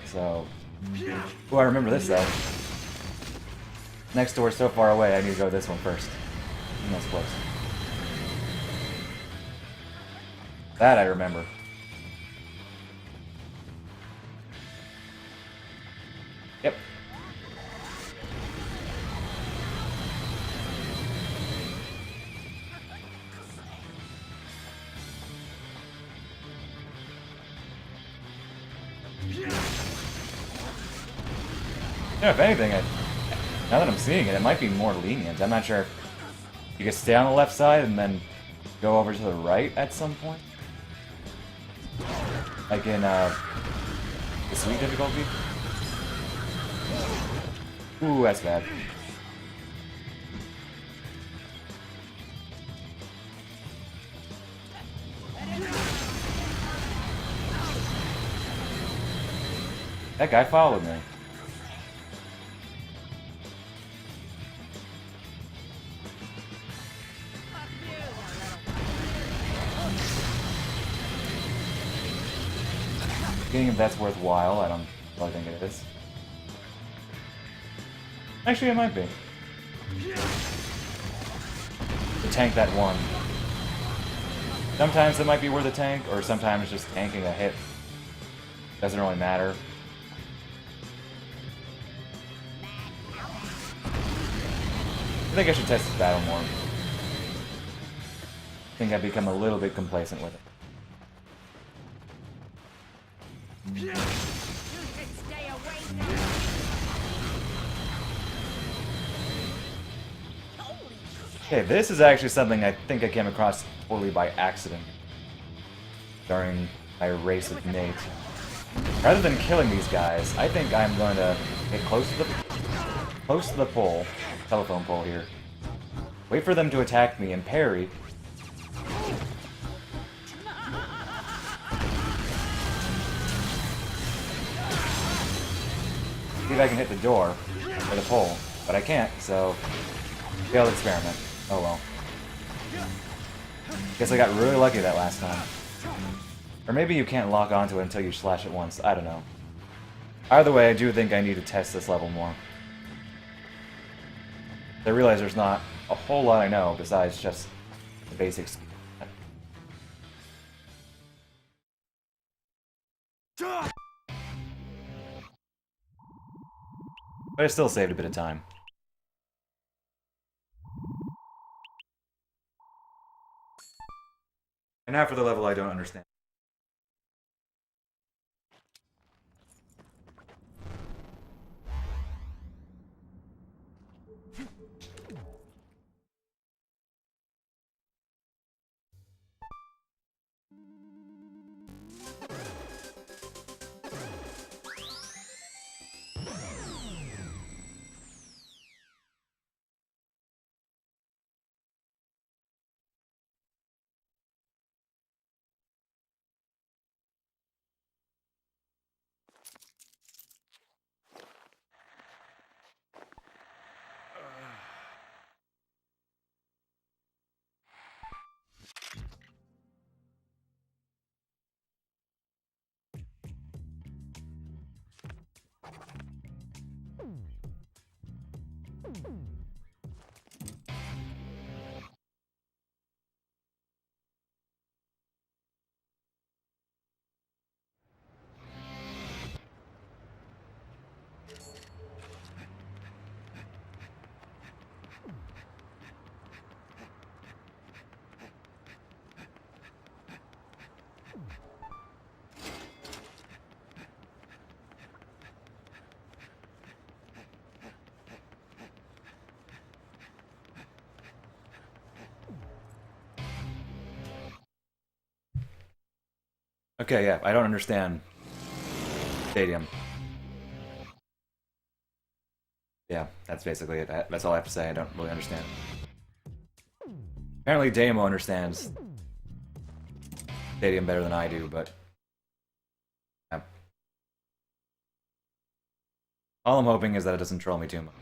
So... Oh, I remember this, though. Next door's so far away, I need to go this one first. That's close. That I remember. Yep. Yeah, if anything, now that I'm seeing it, it might be more lenient. I'm not sure if you can stay on the left side and then go over to the right at some point. Like in, the sweet difficulty. Ooh, that's bad. That guy followed me. If that's worthwhile, I don't really think it is. Actually, it might be. To tank that one. Sometimes it might be worth a tank, or sometimes just tanking a hit doesn't really matter. I think I should test this battle more. I think I've become a little bit complacent with it. Okay, this is actually something I think I came across totally by accident during my race with Nate. Rather than killing these guys, I think I'm going to get close to the pole, telephone pole here. Wait for them to attack me and parry. See if I can hit the door or the pole, but I can't, so failed experiment. Oh well. Guess I got really lucky that last time. Or maybe you can't lock onto it until you slash it once. I don't know. Either way, I do think I need to test this level more. I realize there's not a whole lot I know besides just the basics. But I still saved a bit of time. And now for the level I don't understand. Okay, yeah, I don't understand Stadium. Yeah, that's basically it. That's all I have to say. I don't really understand. Apparently Damo understands Stadium better than I do, but... yeah. All I'm hoping is that it doesn't troll me too much.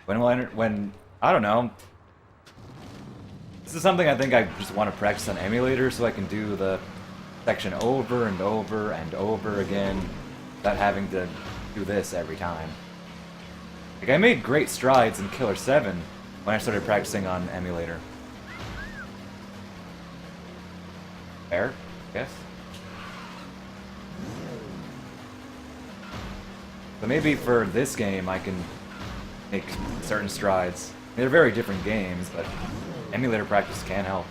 When will I... I don't know. This is something I think I just want to practice on emulator so I can do the section over and over and over again without having to do this every time. Like, I made great strides in Killer 7 when I started practicing on emulator. Fair, I guess. But maybe for this game I can make certain strides. They're very different games, but emulator practice can help.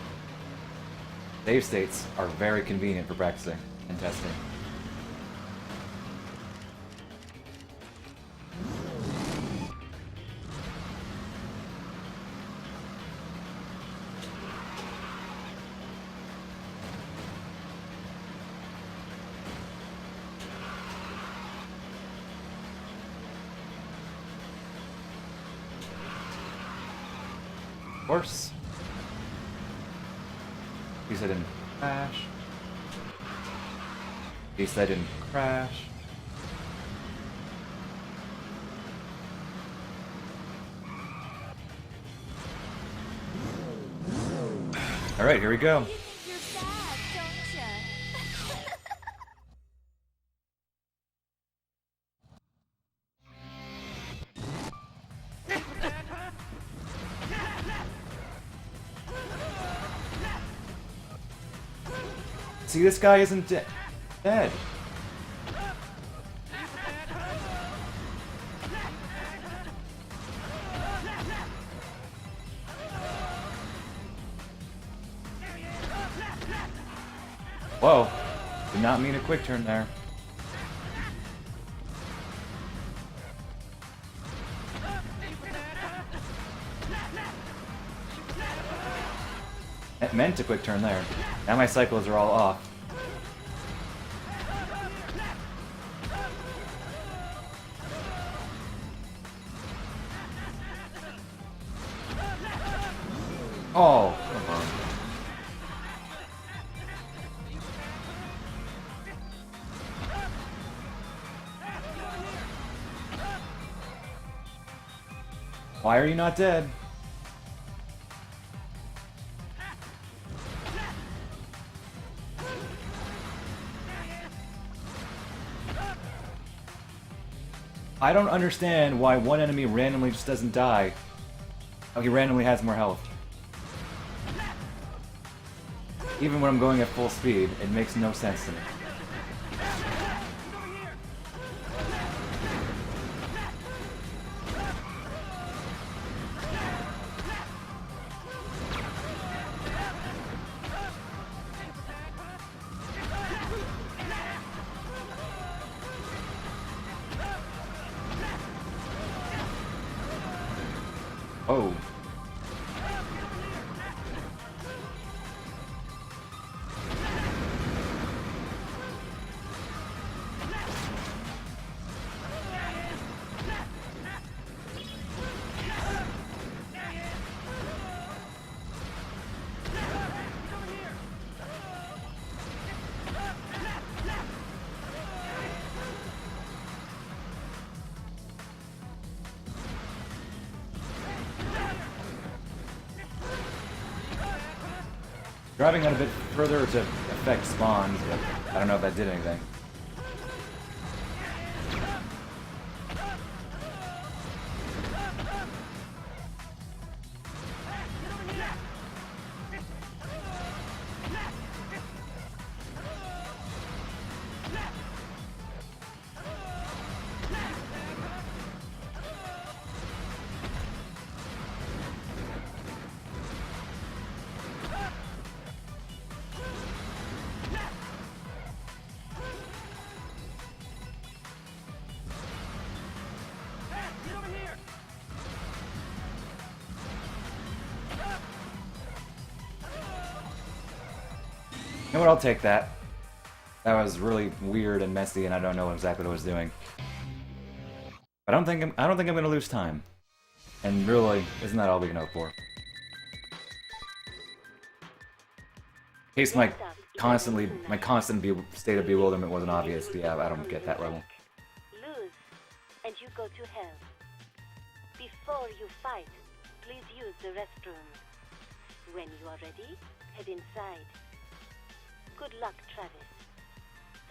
Save states are very convenient for practicing and testing. Of course. At least I didn't crash. At least I didn't crash. Alright, here we go. You're sad, don't ya? See, this guy isn't dead. Whoa. Did not mean a quick turn there. It meant a quick turn there. Now my cycles are all off. Oh, come on. Why are you not dead? I don't understand why one enemy randomly just doesn't die. Oh, he randomly has more health. Even when I'm going at full speed, it makes no sense to me. Oh. Driving out a bit further to affect spawns, but I don't know if that did anything. You know what? I'll take that. That was really weird and messy, and I don't know exactly what I was doing. I don't think I'm gonna lose time. And really, isn't that all we can hope for? In case my constant state of bewilderment wasn't obvious. Yeah, I don't get that level. Lose, and you go to hell. Before you fight, please use the restroom. When you are ready, head inside. Good luck, Travis.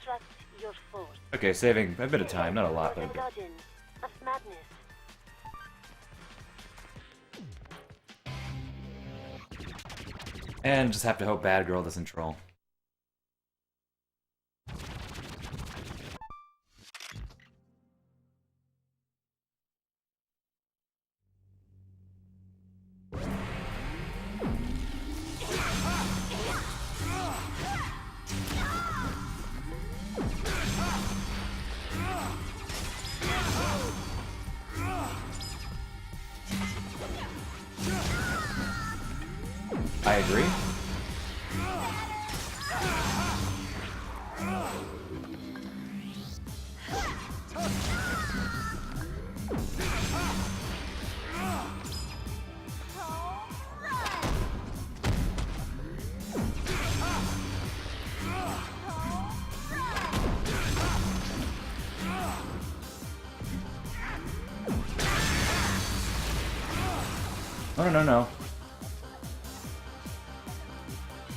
Trust your force. Okay, saving a bit of time, not a lot, but a bit. Garden of madness. And just have to hope Bad Girl doesn't troll. I agree. No, no, no, no.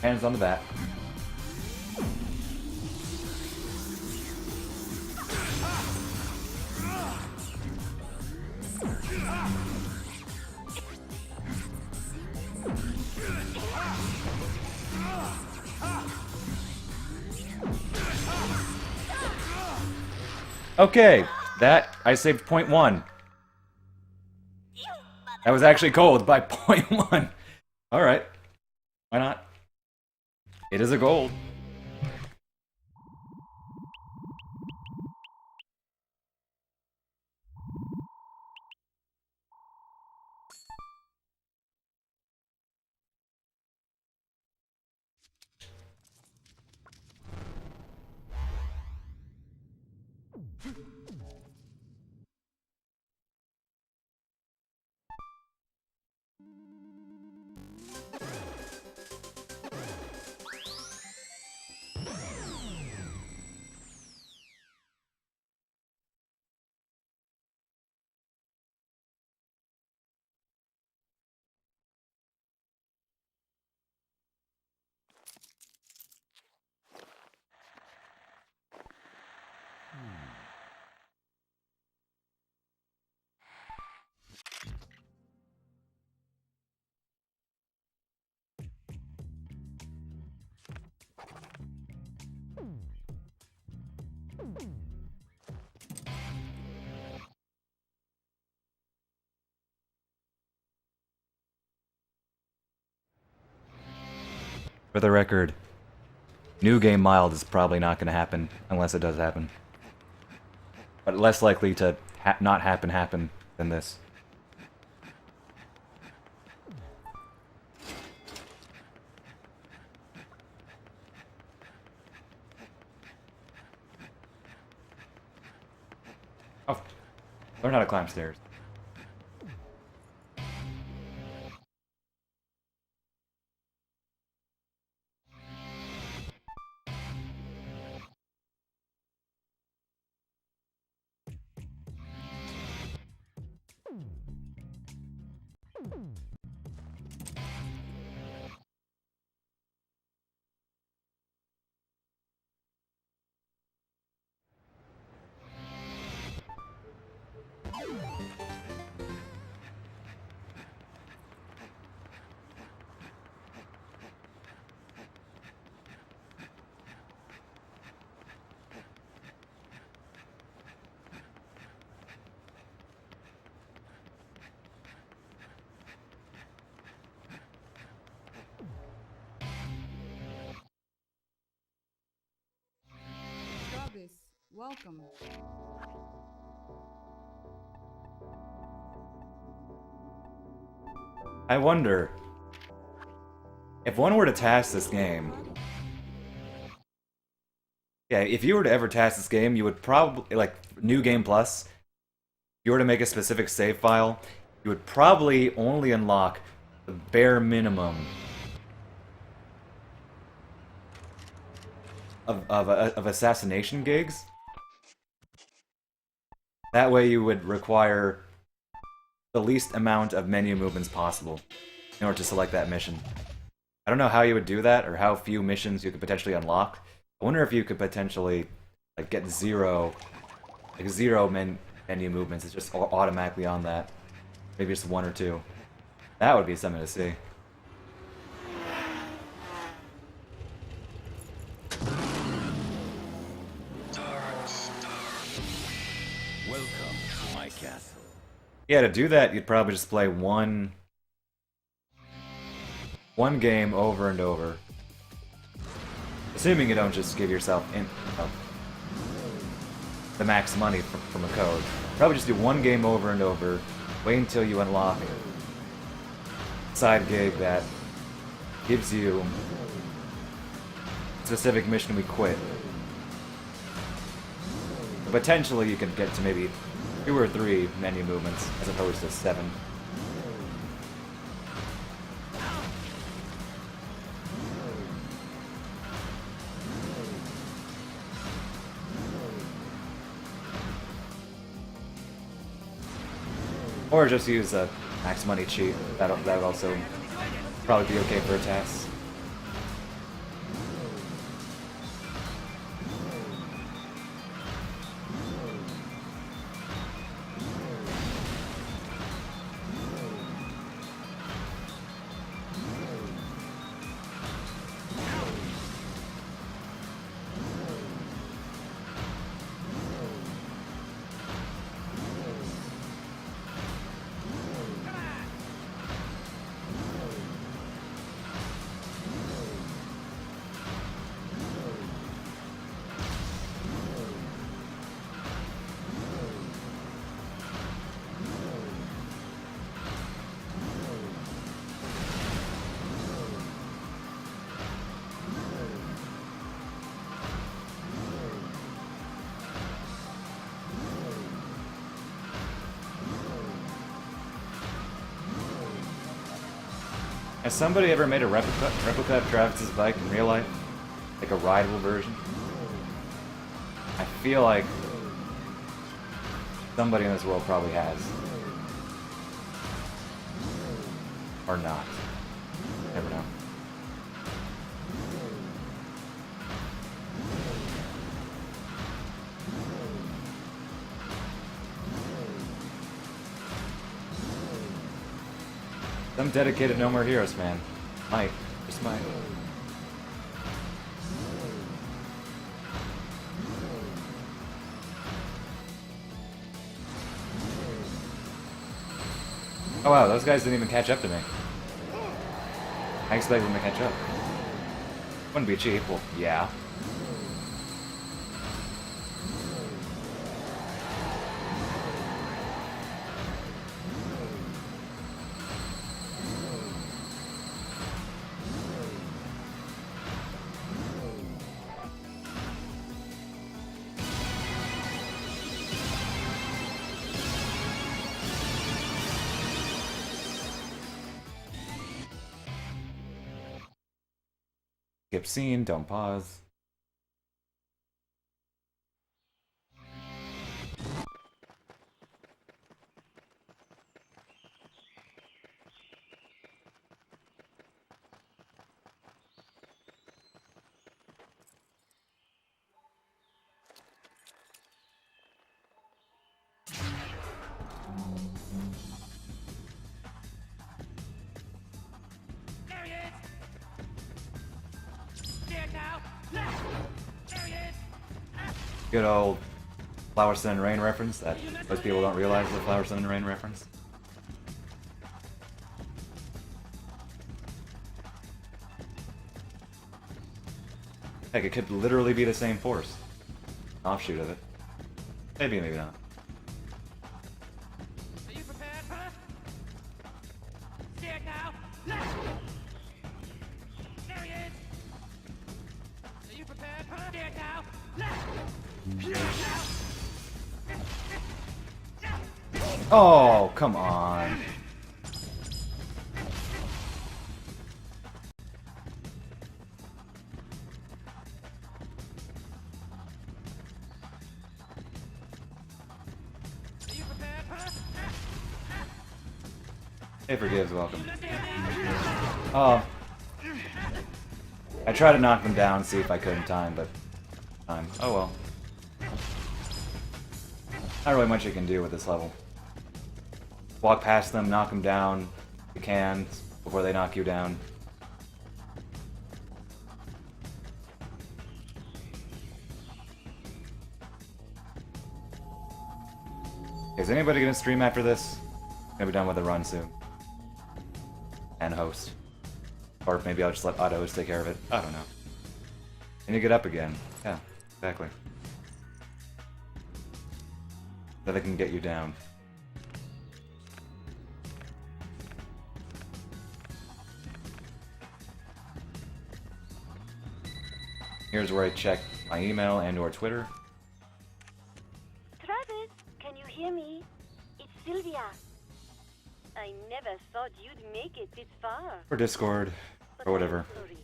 Hands on the bat. Okay, that I saved 0.1. That was actually gold by 0.1. Alright. Why not? It is a gold. For the record, New Game Mild is probably not going to happen, unless it does happen. But less likely to not happen than this. Oh, learn how to climb stairs. Travis, welcome. I wonder if one were to task this game. Yeah, if you were to ever task this game, you would probably, like, New Game Plus, if you were to make a specific save file, you would probably only unlock the bare minimum of assassination gigs. That way you would require the least amount of menu movements possible in order to select that mission. I don't know how you would do that, or how few missions you could potentially unlock. I wonder if you could potentially, like, get zero menu movements. It's just automatically on that. Maybe just one or two. That would be something to see. Welcome to my castle. Yeah, to do that, you'd probably just play one game over and over. Assuming you don't just give yourself the max money from a code. Probably just do one game over and over, wait until you unlock a side gig that gives you a specific mission we quit. Potentially you can get to maybe 2 or 3 menu movements as opposed to 7. Or just use a max money cheat. That would also probably be okay for a task. Has somebody ever made a replica of Travis's bike in real life? Like a rideable version? I feel like somebody in this world probably has. Or not. Never know. Some dedicated No More Heroes fan. Might. Just might. Oh wow, those guys didn't even catch up to me. I expected them to catch up. Wouldn't be cheap. Well, yeah. Skip scene, don't pause. There he is! Scared now? Left! There he is! Good old Flower, Sun, and Rain reference that most people don't realize the Flower, Sun, and Rain reference. Heck, it could literally be the same force. Offshoot of it. Maybe, maybe not. Are you prepared, huh? Scared now? Left! There he is! Are you prepared, huh? Scared now? Left! Oh, come on. Are you prepared, huh? Hey, forgives, welcome. Oh. I tried to knock them down, see if I could in time, but... time. Oh well. Not really much you can do with this level. Walk past them, knock them down. You can, before they knock you down. Is anybody gonna stream after this? Gonna be done with the run soon. And host. Or maybe I'll just let auto host take care of it. I don't know. And you get up again. Yeah, exactly. Then they can get you down. Here's where I check my email and or Twitter. Travis, can you hear me? It's Sylvia. I never thought you'd make it this far. Or Discord. But Or whatever. I'm sorry.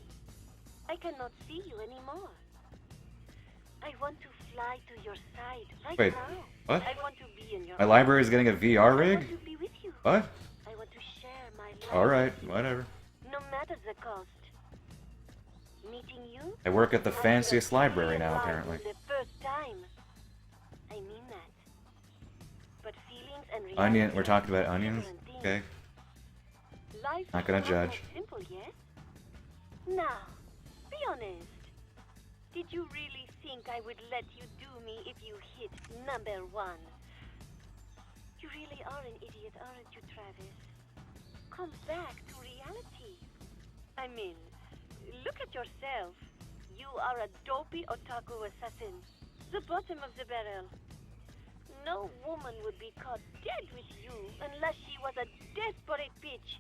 I cannot see you anymore. I want to fly to your side right Wait, now. what? I want to be in your My library is getting a VR I want rig? to be with you. What? I want to share my life. Alright, whatever. No matter the cost. Meeting you? I work at the I feel fanciest library now, alive apparently. for the first time. I mean that. But feelings and reality Onion, we're talking about are onions? different things. Okay. Life Not gonna is judge. that simple, yes? Now, be honest. Did you really think I would let you do me if you hit number 1? You really are an idiot, aren't you, Travis? Come back to reality. I mean, look at yourself. You are a dopey otaku assassin. The bottom of the barrel. No woman would be caught dead with you unless she was a desperate bitch.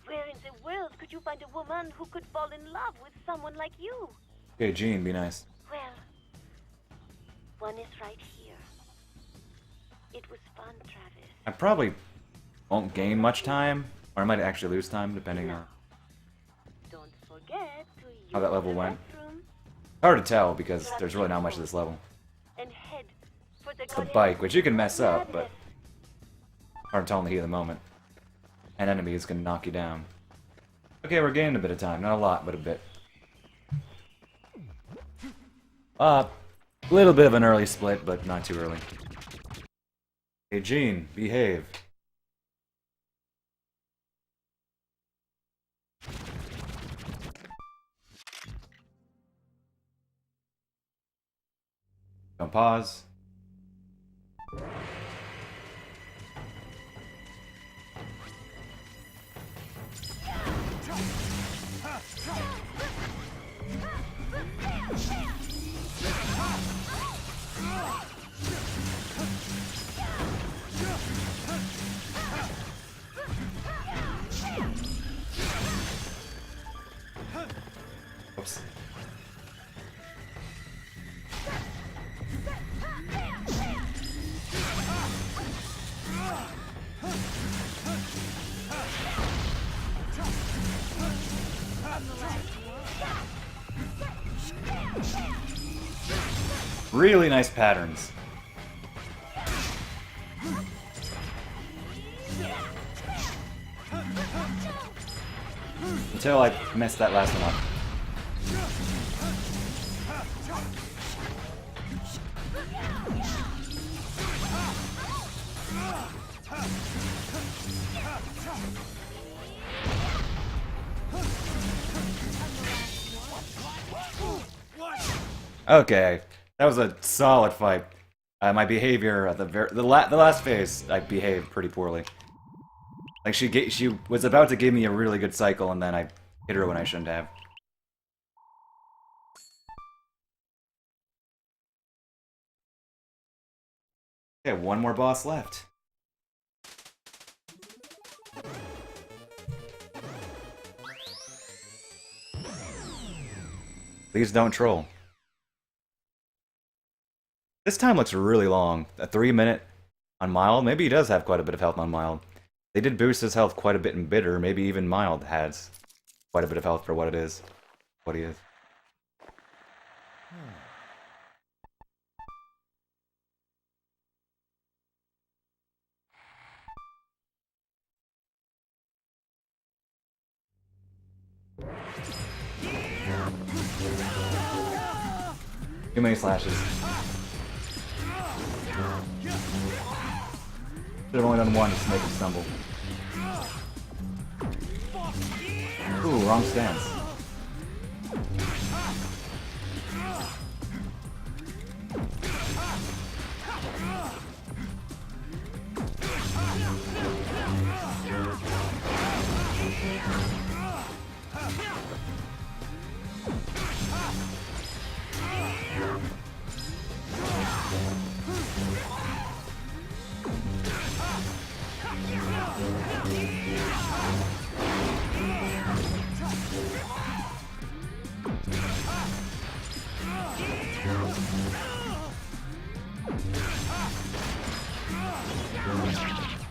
Where in the world could you find a woman who could fall in love with someone like you? Okay, Gene, be nice. Well, one is right here. It was fun, Travis. I probably won't gain much time, or I might actually lose time, depending on Don't forget to use how that level the went. restroom Hard to tell, because there's really not much of this level. and head for the It's a bike, which you can mess up, but hard to tell in the heat of the moment. And enemies can knock you down. Okay, we're gaining a bit of time. Not a lot, but a bit. A little bit of an early split, but not too early. Hey, Gene, behave. Don't pause. Oops. really nice patterns. Until I messed that last one up. Okay, that was a solid fight. My behavior at the last phase, I behaved pretty poorly. Like she was about to give me a really good cycle, and then I hit her when I shouldn't have. Okay, one more boss left. Please don't troll. This time looks really long. A 3-minute on mild? Maybe he does have quite a bit of health on mild. They did boost his health quite a bit in bitter. Maybe even mild has quite a bit of health for what it is. What he is. Too many slashes. Should have only done one to make him stumble. Ooh, wrong stance.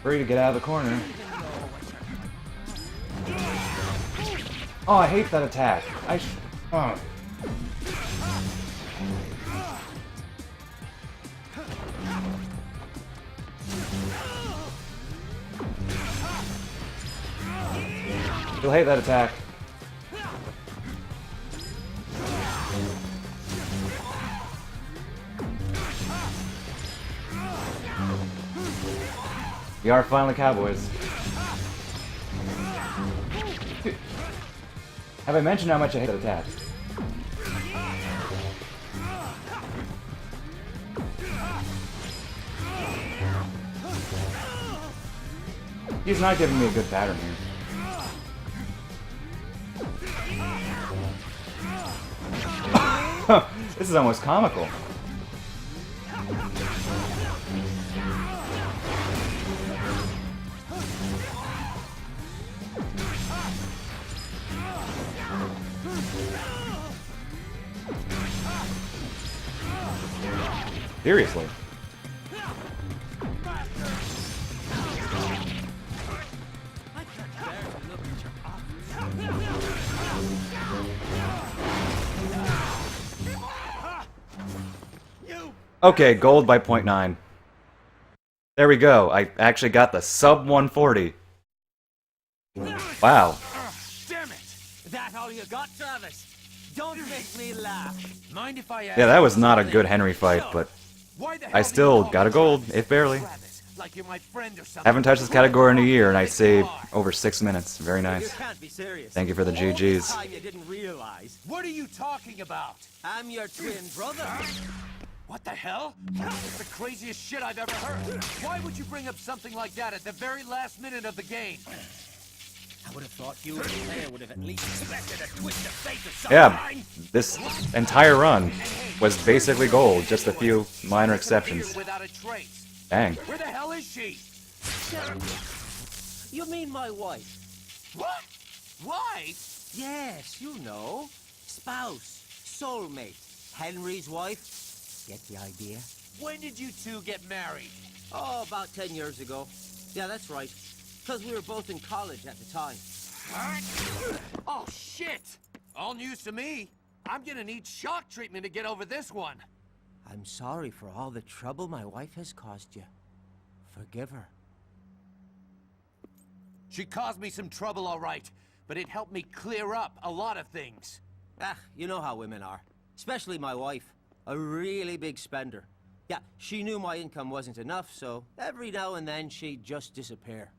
Free to get out of the corner. Oh, I hate that attack. Oh. You'll hate that attack. We are finally cowboys. Have I mentioned how much I hate that attack? He's not giving me a good pattern here. This is almost comical. Seriously. Okay, gold by 0.9. There we go. I actually got the sub 140. Wow. Damn it! That all you got, Travis? Don't make me laugh. Mind if I ask? Yeah, that was not a good Henry fight, but Why the hell I do you still call got a me gold, if barely. Travis? Like you're my friend or something. Haven't touched this category in a year, and I saved over 6 minutes. Very You nice. can't be serious. Thank you for the All GGs. this time you didn't realize. What are you talking about? I'm your twin brother. What the hell? It's the craziest shit I've ever heard. Why would you bring up something like that at the very last minute of the game? I would have thought you as a player would have at least expected a twist of fate of some Yeah, kind. this entire run was basically gold, just a few minor exceptions. Without a trace. Dang. Where the hell is she? You mean my wife? What? Wife? Yes, you know. Spouse, soulmate, Henry's wife. Get the idea? When did you two get married? Oh, about 10 years ago. Yeah, that's right. Because we were both in college at the time. Oh, shit! All news to me. I'm gonna need shock treatment to get over this one. I'm sorry for all the trouble my wife has caused you. Forgive her. She caused me some trouble, all right, but it helped me clear up a lot of things. Ah, you know how women are. Especially my wife. A really big spender. Yeah, she knew my income wasn't enough, so every now and then she'd just disappear.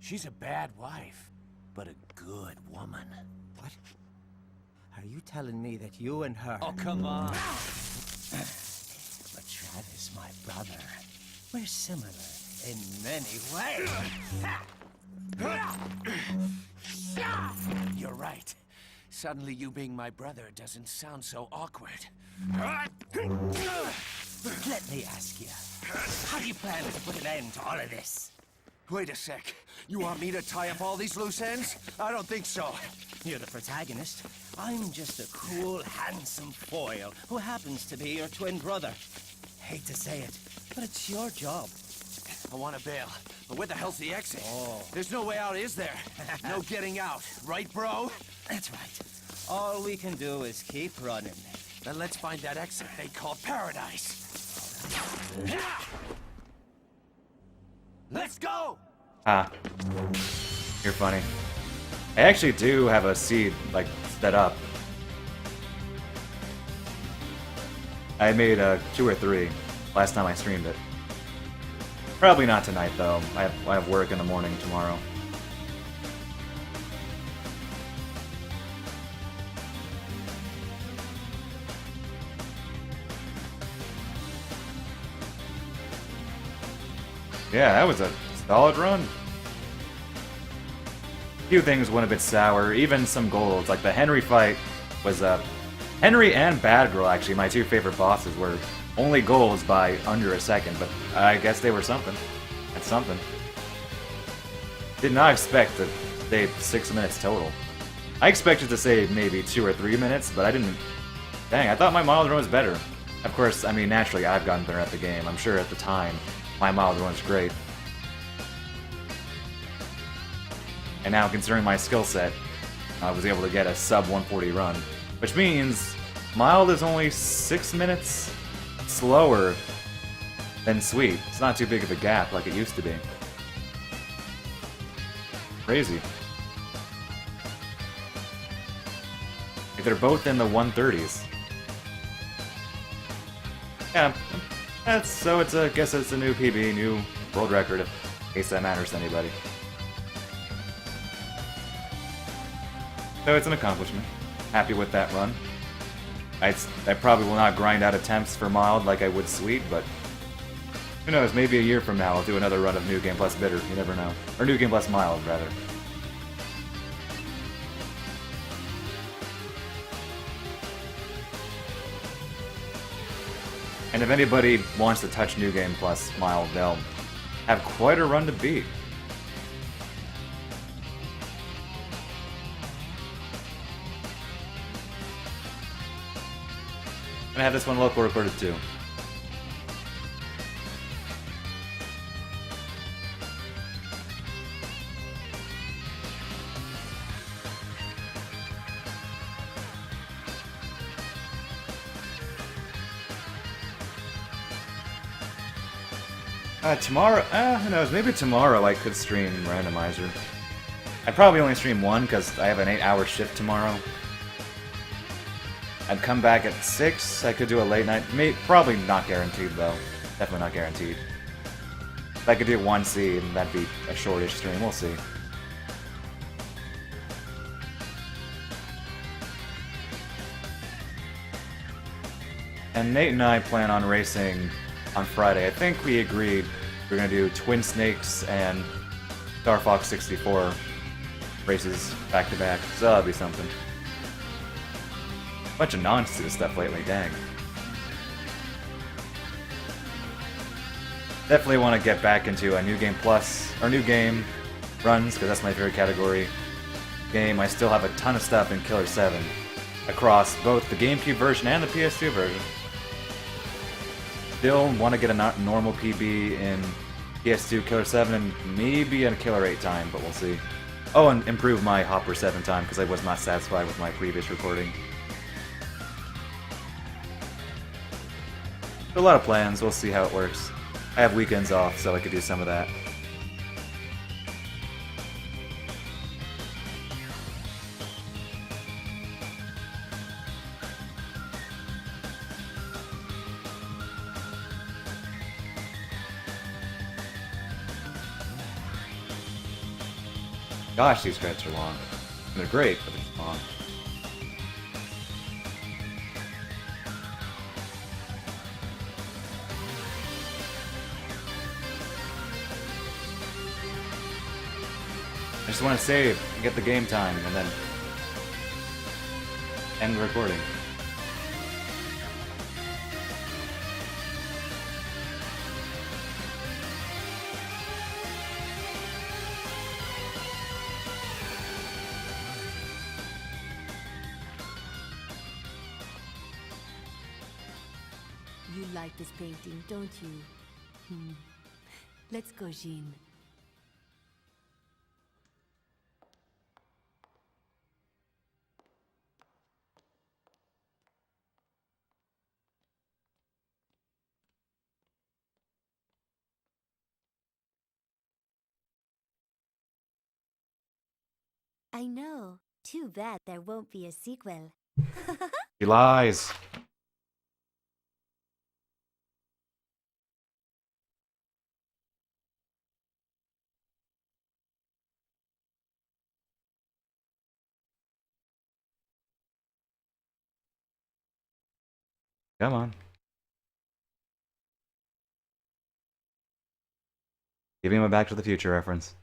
She's a bad wife, but a good woman. What? Are you telling me that you and her... Oh, come on. But Travis, my brother, we're similar in many ways. You're right. Suddenly you being my brother doesn't sound so awkward. Let me ask you, how do you plan to put an end to all of this? Wait a sec. You want me to tie up all these loose ends? I don't think so. You're the protagonist. I'm just a cool, handsome foil who happens to be your twin brother. Hate to say it, but it's your job. I want to bail, but where the hell's the exit? Oh. There's no way out, is there? No getting out, right, bro? That's right. All we can do is keep running. Then let's find that exit they call paradise. Let's go! Ah. You're funny. I actually do have a seed, like, set up. I made 2 or 3 last time I streamed it. Probably not tonight, though. I have work in the morning tomorrow. Yeah, that was a solid run. A few things went a bit sour, even some golds. Like the Henry fight was Henry and Bad Girl, actually, my 2 favorite bosses, were only golds by under a second, but I guess they were something. That's something. Did not expect to save 6 minutes total. I expected to save maybe 2 or 3 minutes, but I didn't. Dang, I thought my mild run was better. Of course, I mean, naturally, I've gotten better at the game. I'm sure at the time, my mild run was great. And now, considering my skill set, I was able to get a sub 140 run. Which means mild is only 6 minutes slower than sweet. It's not too big of a gap like it used to be. Crazy. Like they're both in the 130s. Yeah, so it's I guess it's a new PB, new world record, in case that matters to anybody. So it's an accomplishment. Happy with that run. I probably will not grind out attempts for mild like I would sweet, but who knows, maybe a year from now I'll do another run of New Game Plus Bitter, you never know. Or New Game Plus Mild, rather. And if anybody wants to touch New Game Plus Mild, they'll have quite a run to beat. I have this one local recorded too. Tomorrow, who knows, maybe tomorrow I could stream Randomizer. I'd probably only stream one because I have an 8-hour shift tomorrow. I'd come back at 6, I could do a late night, probably not guaranteed though, definitely not guaranteed. If I could do one seed, that'd be a shortish stream, we'll see. And Nate and I plan on racing on Friday. I think we agreed we're gonna do Twin Snakes and Star Fox 64 races back to back, so that'll be something. Bunch of nonsense stuff lately, dang. Definitely want to get back into a New Game Plus, or New Game runs, because that's my favorite category. Game, I still have a ton of stuff in Killer 7, across both the GameCube version and the PS2 version. Still want to get a normal PB in PS2 Killer 7, and maybe a Killer 8 time, but we'll see. Oh, and improve my Hopper 7 time, because I was not satisfied with my previous recording. A lot of plans. We'll see how it works. I have weekends off, so I could do some of that. Gosh, these credits are long. They're great, but they're long. I just want to save and get the game time and then end the recording. You like this painting, don't you? Let's go, Jean. I know. Too bad there won't be a sequel. He lies. Come on. Give him a Back to the Future reference.